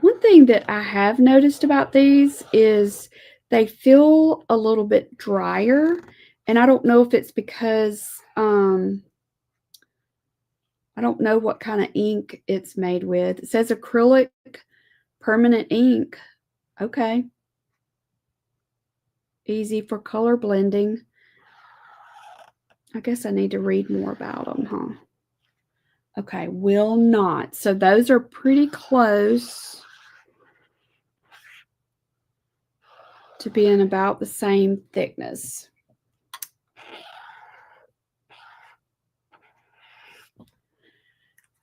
One thing that I have noticed about these is they feel a little bit drier, and I don't know if it's because I don't know what kind of ink it's made with. It says acrylic permanent ink. Okay. Easy for color blending. I guess I need to read more about them, huh? Okay, will not. So those are pretty close to being about the same thickness.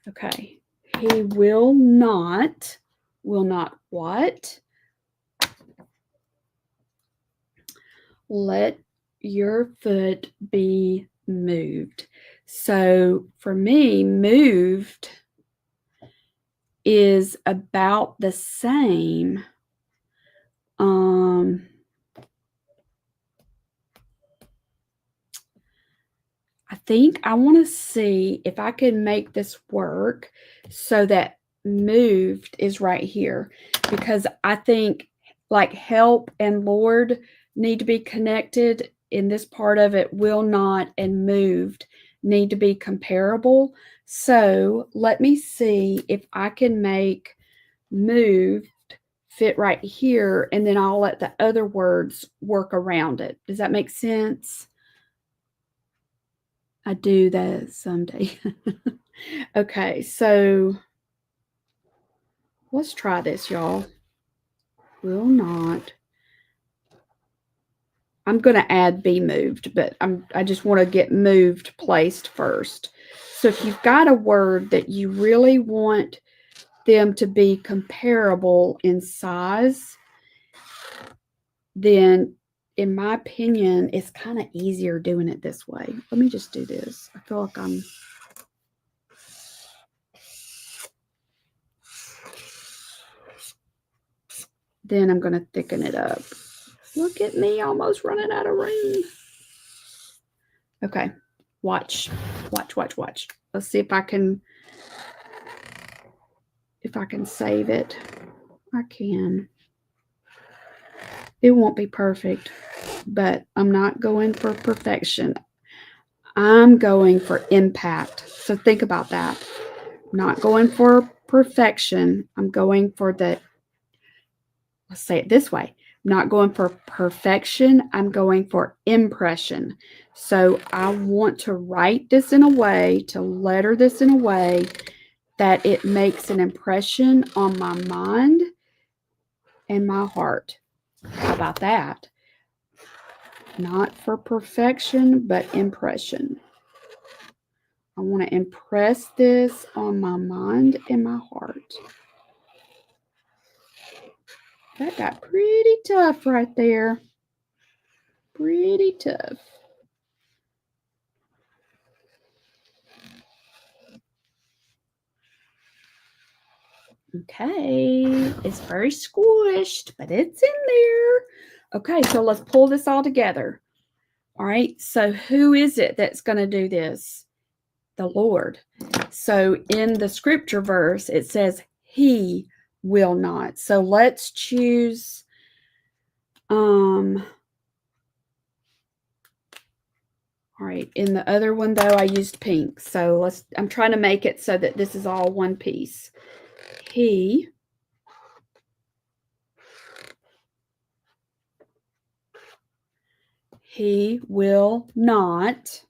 Okay, he will not what? Let your foot be moved. So for me, moved is about the same. I think I want to see if I can make this work so that moved is right here, because I think like help and Lord need to be connected in this part of it. Will not and moved need to be comparable. So let me see if I can make moved fit right here, and then I'll let the other words work around it. Does that make sense? I do that someday. Okay, so let's try this, y'all. Will not. I'm going to add be moved, but I just want to get moved placed first. So if you've got a word that you really want them to be comparable in size, then in my opinion, it's kind of easier doing it this way. Let me just do this. I feel like I'm... Then I'm going to thicken it up. Look at me almost running out of room. Okay, watch. Let's see if I can save it. I can. It won't be perfect, but I'm not going for perfection. I'm going for impact. So think about that. I'm not going for perfection. I'm going for the, let's say it this way. I'm not going for perfection. I'm going for impression. So I want to write this in a way, to letter this in a way that it makes an impression on my mind and my heart. How about that? Not for perfection, but impression. I want to impress this on my mind and my heart. That got pretty tough right there. Pretty tough. Okay, it's very squished, but it's in there. Okay, so let's pull this all together. All right, so who is it that's going to do this? The Lord. So in the scripture verse, it says, He will not. So let's choose, all right, in the other one though, I used pink. So I'm trying to make it so that this is all one piece. He will not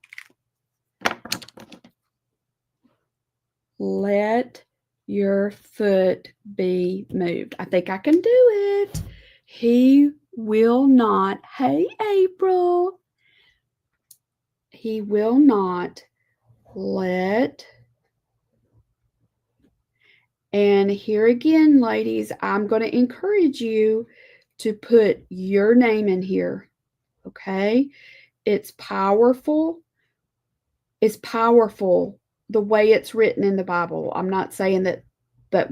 let your foot be moved. I think I can do it. He will not. Hey, April. He will not let. And here again, ladies, I'm going to encourage you to put your name in here. Okay? It's powerful. It's powerful the way it's written in the Bible. I'm not saying that, but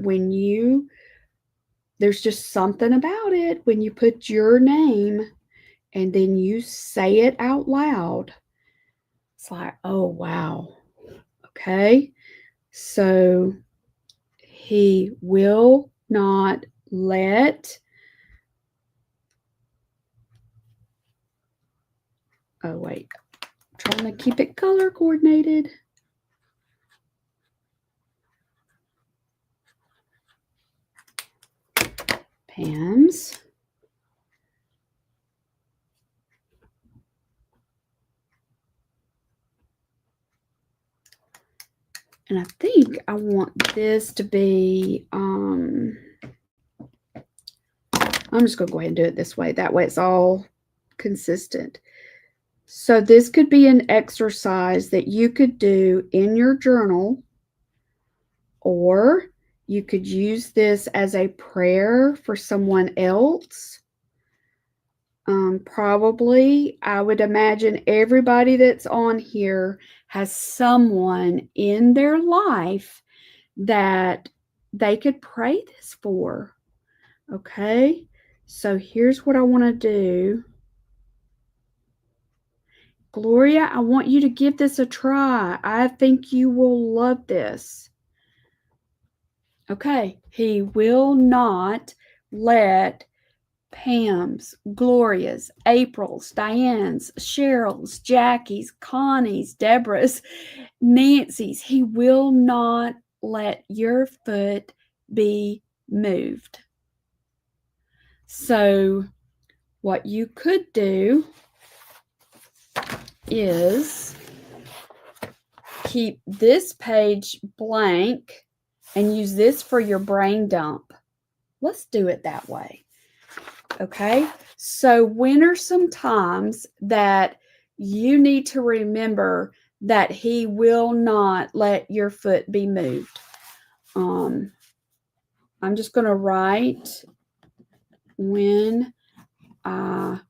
there's just something about it when you put your name and then you say it out loud. It's like, oh, wow. Okay. So he will not let. Oh, wait. I'm trying to keep it color coordinated. Pam's. And I think I want this to be, I'm just going to go ahead and do it this way. That way it's all consistent. So this could be an exercise that you could do in your journal, or you could use this as a prayer for someone else. Probably, I would imagine everybody that's on here has someone in their life that they could pray this for. Okay, so here's what I want to do. Gloria, I want you to give this a try. I think you will love this. Okay, he will not let Pam's, Gloria's, April's, Diane's, Cheryl's, Jackie's, Connie's, Deborah's, Nancy's. He will not let your foot be moved. So what you could do is keep this page blank and use this for your brain dump. Let's do it that way. Okay, so when are some times that you need to remember that he will not let your foot be moved? I'm just going to write when I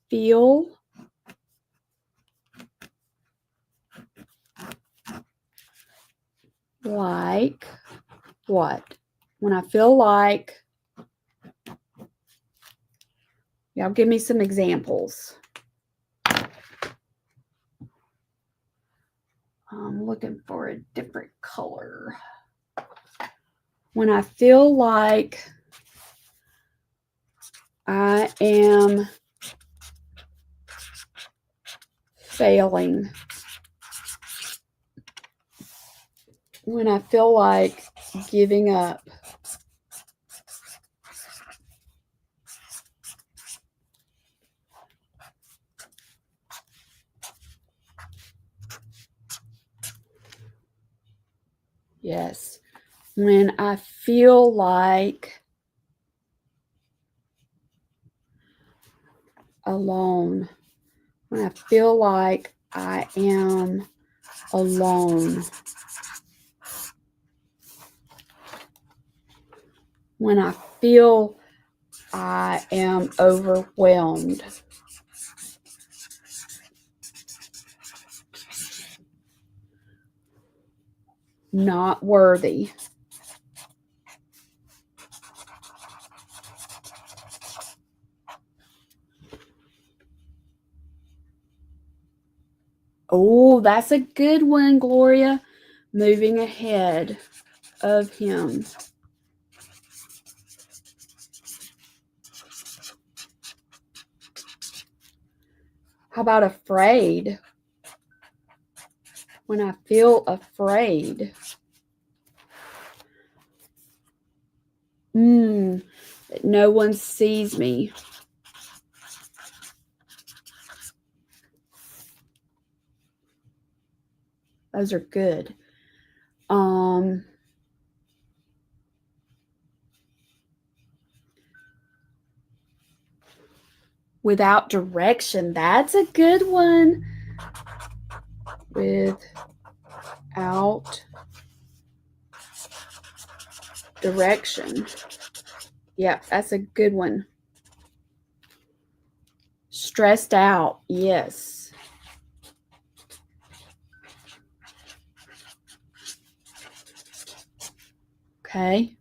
feel like what? When I feel like, y'all give me some examples. I'm looking for a different color. When I feel like I am failing. When I feel like giving up. Yes. When I feel like alone. when I feel like I am alone, when I feel I am overwhelmed, not worthy, oh, that's a good one, Gloria. Moving ahead of him. How about afraid? When I feel afraid. That no one sees me. Those are good. Without direction. That's a good one. Without direction. Yeah, that's a good one. Stressed out. Yes. Okay.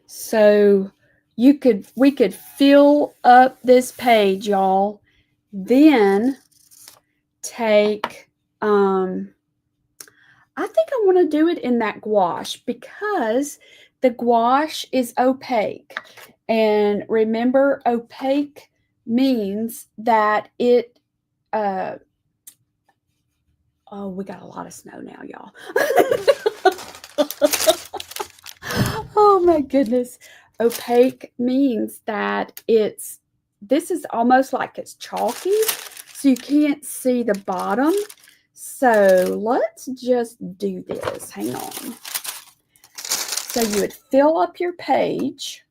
So we could fill up this page, y'all. Then take I think I want to do it in that gouache because the gouache is opaque. And remember, opaque means that it oh, we got a lot of snow now, y'all. Oh my goodness. Opaque means that this is almost like it's chalky, so you can't see the bottom. So let's just do this. Hang on. So you would fill up your page.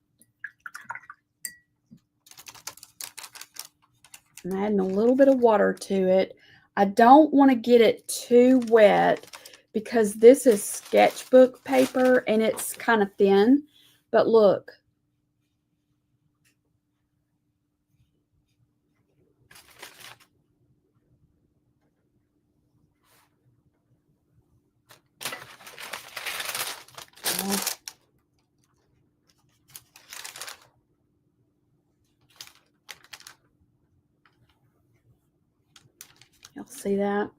I'm adding a little bit of water to it. I don't want to get it too wet because this is sketchbook paper and it's kind of thin. But look. Y'all see that?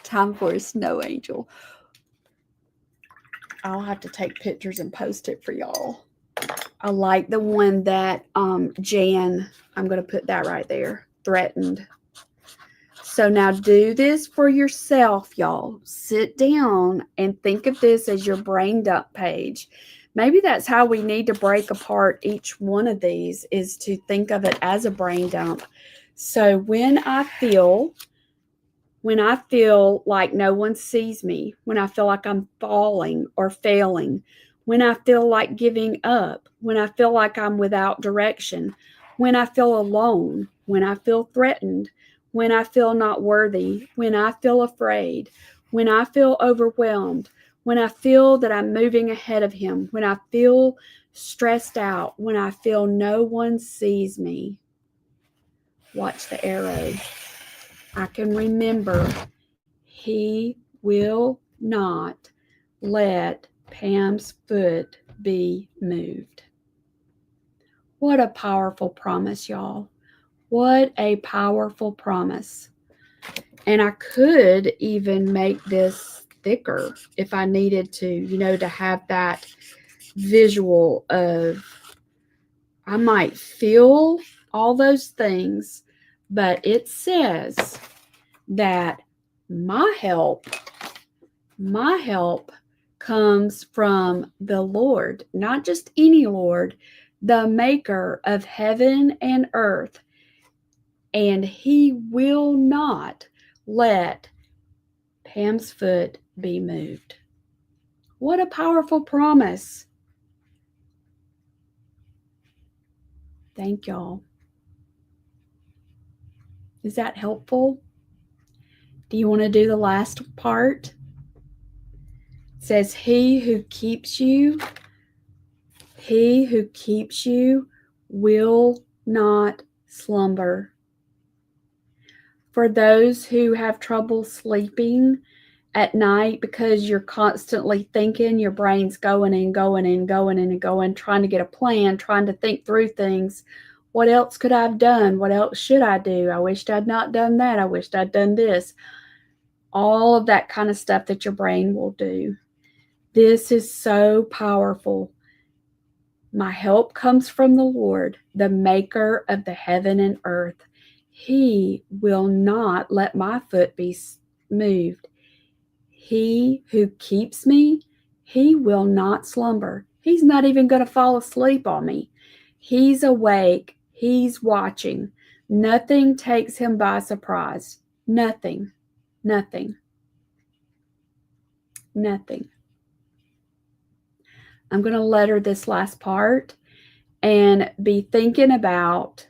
Time for a snow angel. I'll have to take pictures and post it for y'all. I like the one that Jan, I'm going to put that right there, threatened. So now do this for yourself, y'all. Sit down and think of this as your brain dump page. Maybe that's how we need to break apart each one of these, is to think of it as a brain dump. So when I feel like no one sees me, when I feel like I'm falling or failing, when I feel like giving up, when I feel like I'm without direction, when I feel alone, when I feel threatened, when I feel not worthy, when I feel afraid, when I feel overwhelmed, when I feel that I'm moving ahead of him, when I feel stressed out, when I feel no one sees me. Watch the arrow. I can remember he will not let Pam's foot be moved. What a powerful promise, y'all. What a powerful promise. And I could even make this thicker if I needed to, to have that visual of, I might feel all those things, but it says that my help comes from the Lord, not just any Lord, the maker of heaven and earth. And he will not let Pam's foot be moved. What a powerful promise. Thank y'all. Is that helpful? Do you want to do the last part? It says, he who keeps you will not slumber. For those who have trouble sleeping at night because you're constantly thinking, your brain's going and going and going and going, trying to get a plan, trying to think through things. What else could I have done? What else should I do? I wished I'd not done that. I wished I'd done this. All of that kind of stuff that your brain will do. This is so powerful. My help comes from the Lord, the maker of the heaven and earth. He will not let my foot be moved. He who keeps me, he will not slumber. He's not even going to fall asleep on me. He's awake. He's watching. Nothing takes him by surprise. Nothing. Nothing. Nothing. I'm going to letter this last part and be thinking about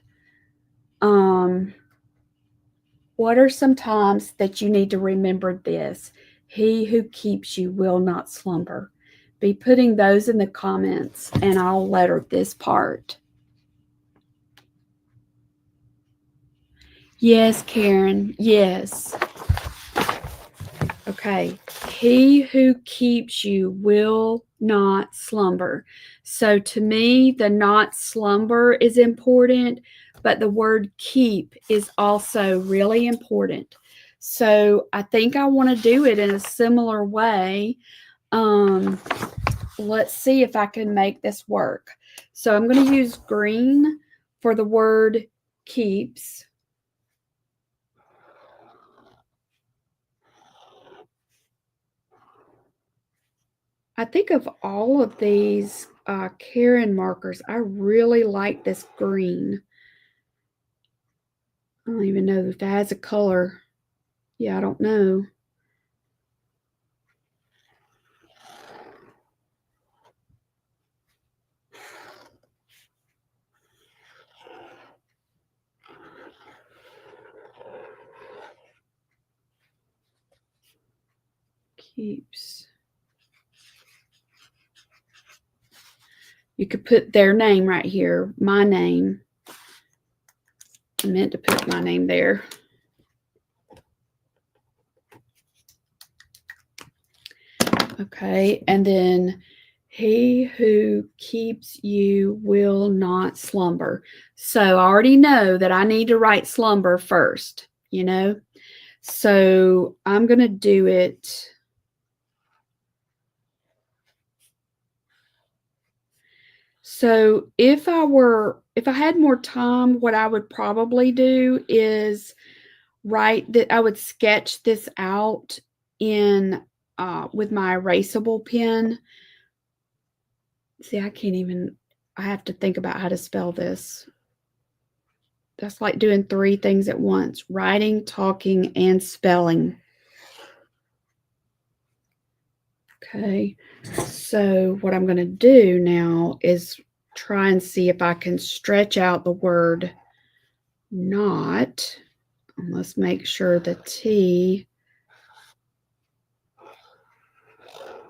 what are some times that you need to remember this. He who keeps you will not slumber. Be putting those in the comments, and I'll letter this part. Yes, Karen. Yes. Okay. He who keeps you will not slumber. So to me, the not slumber is important, but the word keep is also really important. So I think I want to do it in a similar way. Let's see if I can make this work. So I'm going to use green for the word keeps. I think of all of these Karen markers, I really like this green. I don't even know if that has a color. Yeah, I don't know. Keeps. You could put their name right here, my name. I meant to put my name there. Okay, and then he who keeps you will not slumber. So I already know that I need to write slumber first, you know? So I'm going to do it. So if I had more time, what I would probably do is write that I would sketch this out in with my erasable pen. See, I have to think about how to spell this. That's like doing 3 things at once: writing, talking, and spelling. Okay, so what I'm going to do now is try and see if I can stretch out the word not. And let's make sure the T.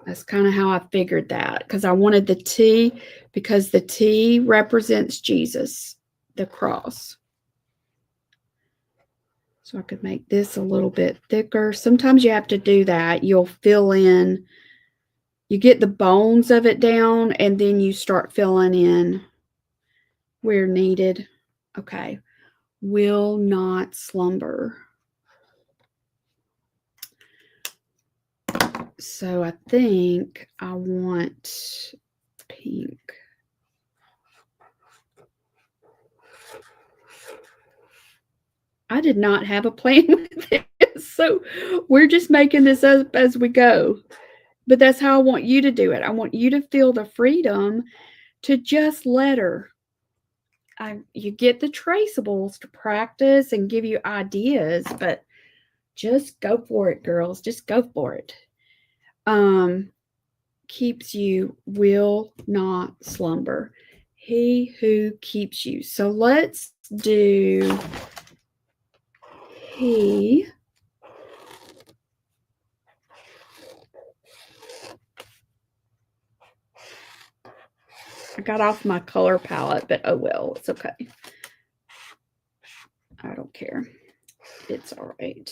That's kind of how I figured that, because I wanted the T, because the T represents Jesus, the cross. So I could make this a little bit thicker. Sometimes you have to do that. You'll fill in, you get the bones of it down, and then you start filling in where needed. Okay. Will not slumber. So I think I want pink. I did not have a plan with this, so we're just making this up as we go. But that's how I want you to do it. I want you to feel the freedom to just letter. You get the traceables to practice and give you ideas, but just go for it, girls. Just go for it. keeps you will not slumber. He who keeps you. So let's do he. I got off my color palette, but oh well, it's okay. I don't care. It's all right.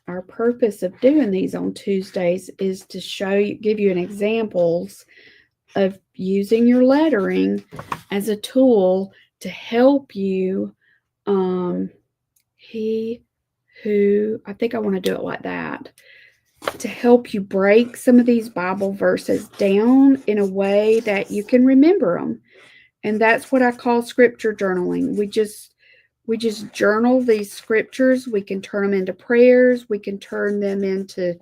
Our purpose of doing these on Tuesdays is to give you an examples of using your lettering as a tool to help you. He who, I think I want to do it like that, to help you break some of these Bible verses down in a way that you can remember them. And that's what I call scripture journaling. We just journal these scriptures. We can turn them into prayers. We can turn them into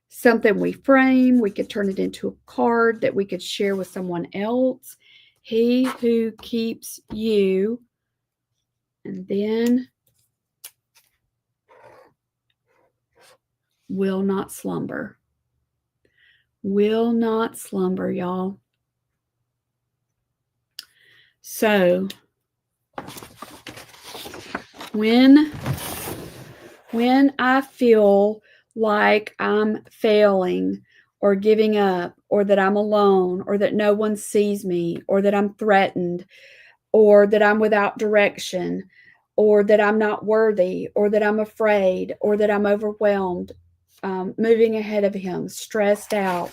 something we frame. We could turn it into a card that we could share with someone else. He who keeps you, and then will not slumber. Will not slumber, y'all. So when I feel like I'm failing or giving up, or that I'm alone, or that no one sees me, or that I'm threatened, or that I'm without direction, or that I'm not worthy, or that I'm afraid, or that I'm overwhelmed, moving ahead of him, stressed out,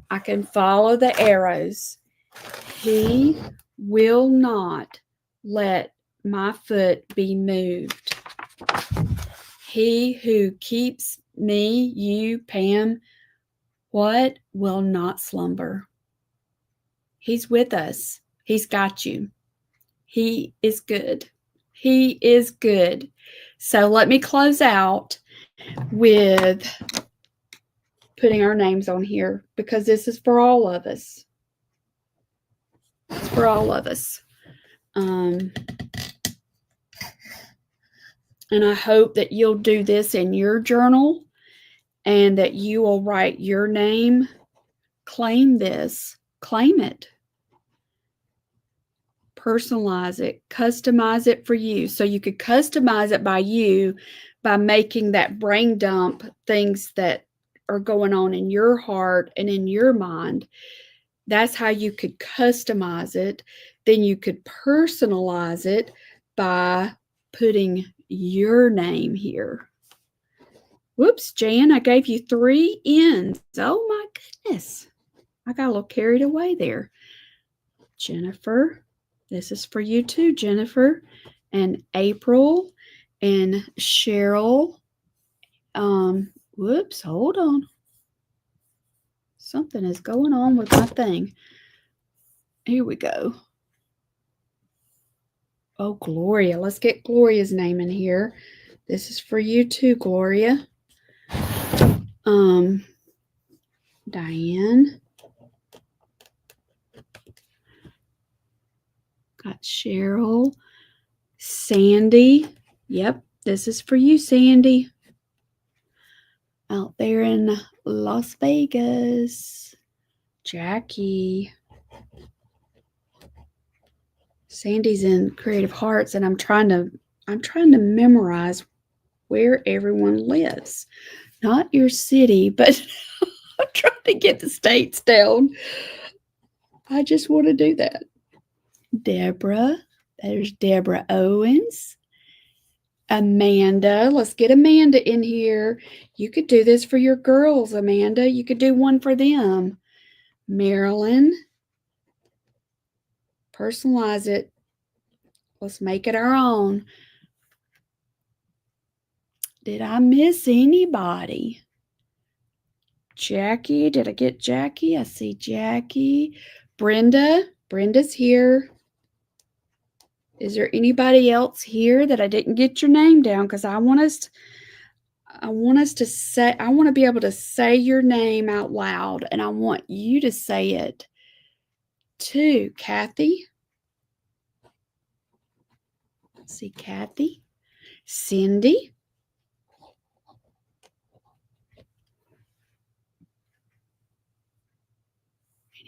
I can follow the arrows. He will not let my foot be moved. He who keeps me, you, Pam, what? Will not slumber. He's with us. He's got you. He is good. He is good. So let me close out with putting our names on here, because this is for all of us. It's for all of us. And I hope that you'll do this in your journal and that you will write your name. Claim this. Claim it. Personalize it. Customize it for you. So you could customize it by you by making that brain dump things that are going on in your heart and in your mind. That's how you could customize it. Then you could personalize it by putting your name here. Whoops, Jan, I gave you 3 N's. Oh my goodness. I got a little carried away there. Jennifer, this is for you too, Jennifer, and April, and Cheryl. Whoops, hold on. Something is going on with my thing. Here we go. Oh, Gloria. Let's get Gloria's name in here. This is for you too, Gloria. Diane. Got Cheryl. Sandy. Yep, this is for you, Sandy. Out there in Las Vegas. Jackie. Sandy's in Creative Hearts, and I'm trying to memorize where everyone lives. Not your city, but I'm trying to get the states down. I just want to do that. Deborah. There's Deborah Owens. Amanda. Let's get Amanda in here. You could do this for your girls, Amanda. You could do one for them. Marilyn. Personalize it. Let's make it our own. Did I miss anybody? Jackie. Did I get Jackie? I see Jackie. Brenda. Brenda's here. Is there anybody else here that I didn't get your name down? Because I want to be able to say your name out loud, and I want you to say it too. Kathy. Let's see, Kathy. Cindy.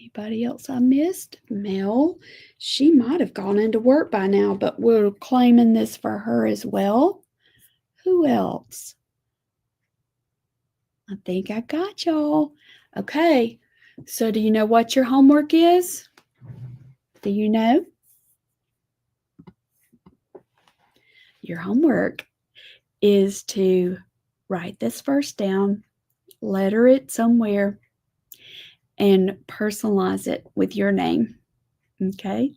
Anybody else I missed? Mel. She might have gone into work by now, but we're claiming this for her as well. Who else? I think I got y'all. Okay. So do you know what your homework is? Do you know? Your homework is to write this verse down, letter it somewhere, and personalize it with your name. Okay?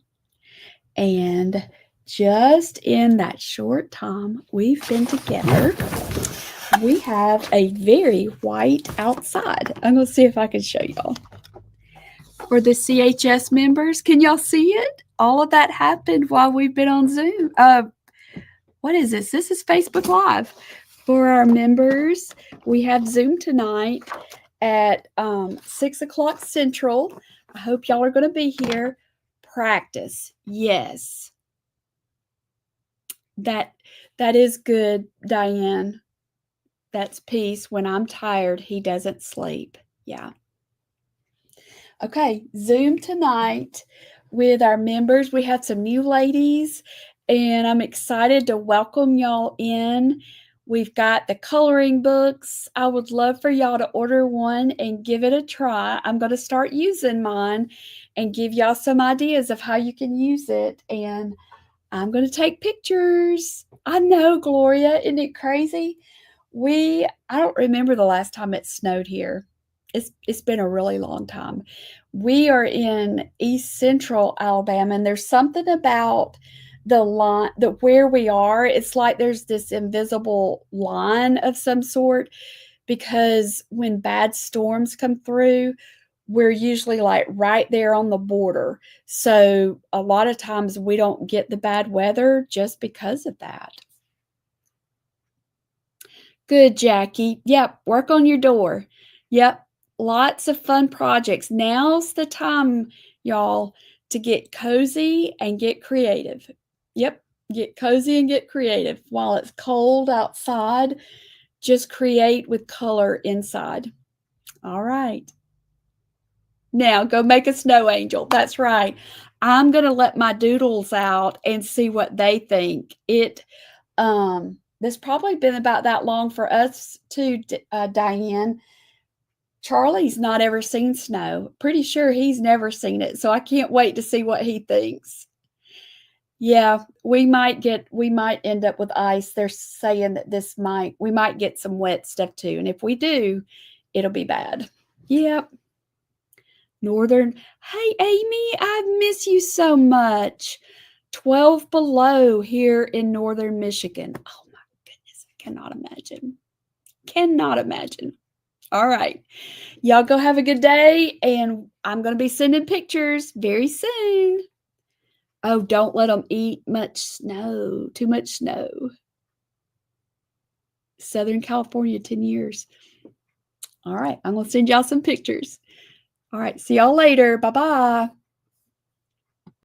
And just in that short time we've been together, we have a very white outside. I'm going to see if I can show y'all. For the CHS members, can y'all see it? All of that happened while we've been on Zoom. What is this? This is Facebook Live. For our members, we have Zoom tonight at 6 o'clock Central. I hope y'all are going to be here. Practice. Yes. That is good, Diane. That's peace. When I'm tired, he doesn't sleep. Yeah. Okay, Zoom tonight with our members. We have some new ladies, and I'm excited to welcome y'all in. We've got the coloring books. I would love for y'all to order one and give it a try. I'm going to start using mine and give y'all some ideas of how you can use it. And I'm going to take pictures. I know, Gloria, isn't it crazy? I don't remember the last time it snowed here. It's been a really long time. We are in East Central Alabama, and there's something about the line, where we are. It's like there's this invisible line of some sort, because when bad storms come through, we're usually like right there on the border. So a lot of times we don't get the bad weather just because of that. Good, Jackie. Yep, work on your door. Yep, lots of fun projects. Now's the time, y'all, to get cozy and get creative. Yep, get cozy and get creative. While it's cold outside, just create with color inside. All right. Now go make a snow angel. That's right. I'm going to let my doodles out and see what they think. This probably been about that long for us too, Diane. Charlie's not ever seen snow. Pretty sure he's never seen it. So I can't wait to see what he thinks. Yeah, we might end up with ice. They're saying that we might get some wet stuff too. And if we do, it'll be bad. Yep. Northern. Hey, Amy, I miss you so much. 12 below here in northern Michigan. Oh my goodness, I cannot imagine. Cannot imagine. All right. Y'all go have a good day, and I'm going to be sending pictures very soon. Oh, don't let them eat much snow. Too much snow. Southern California, 10 years. All right. I'm going to send y'all some pictures. All right. See y'all later. Bye-bye.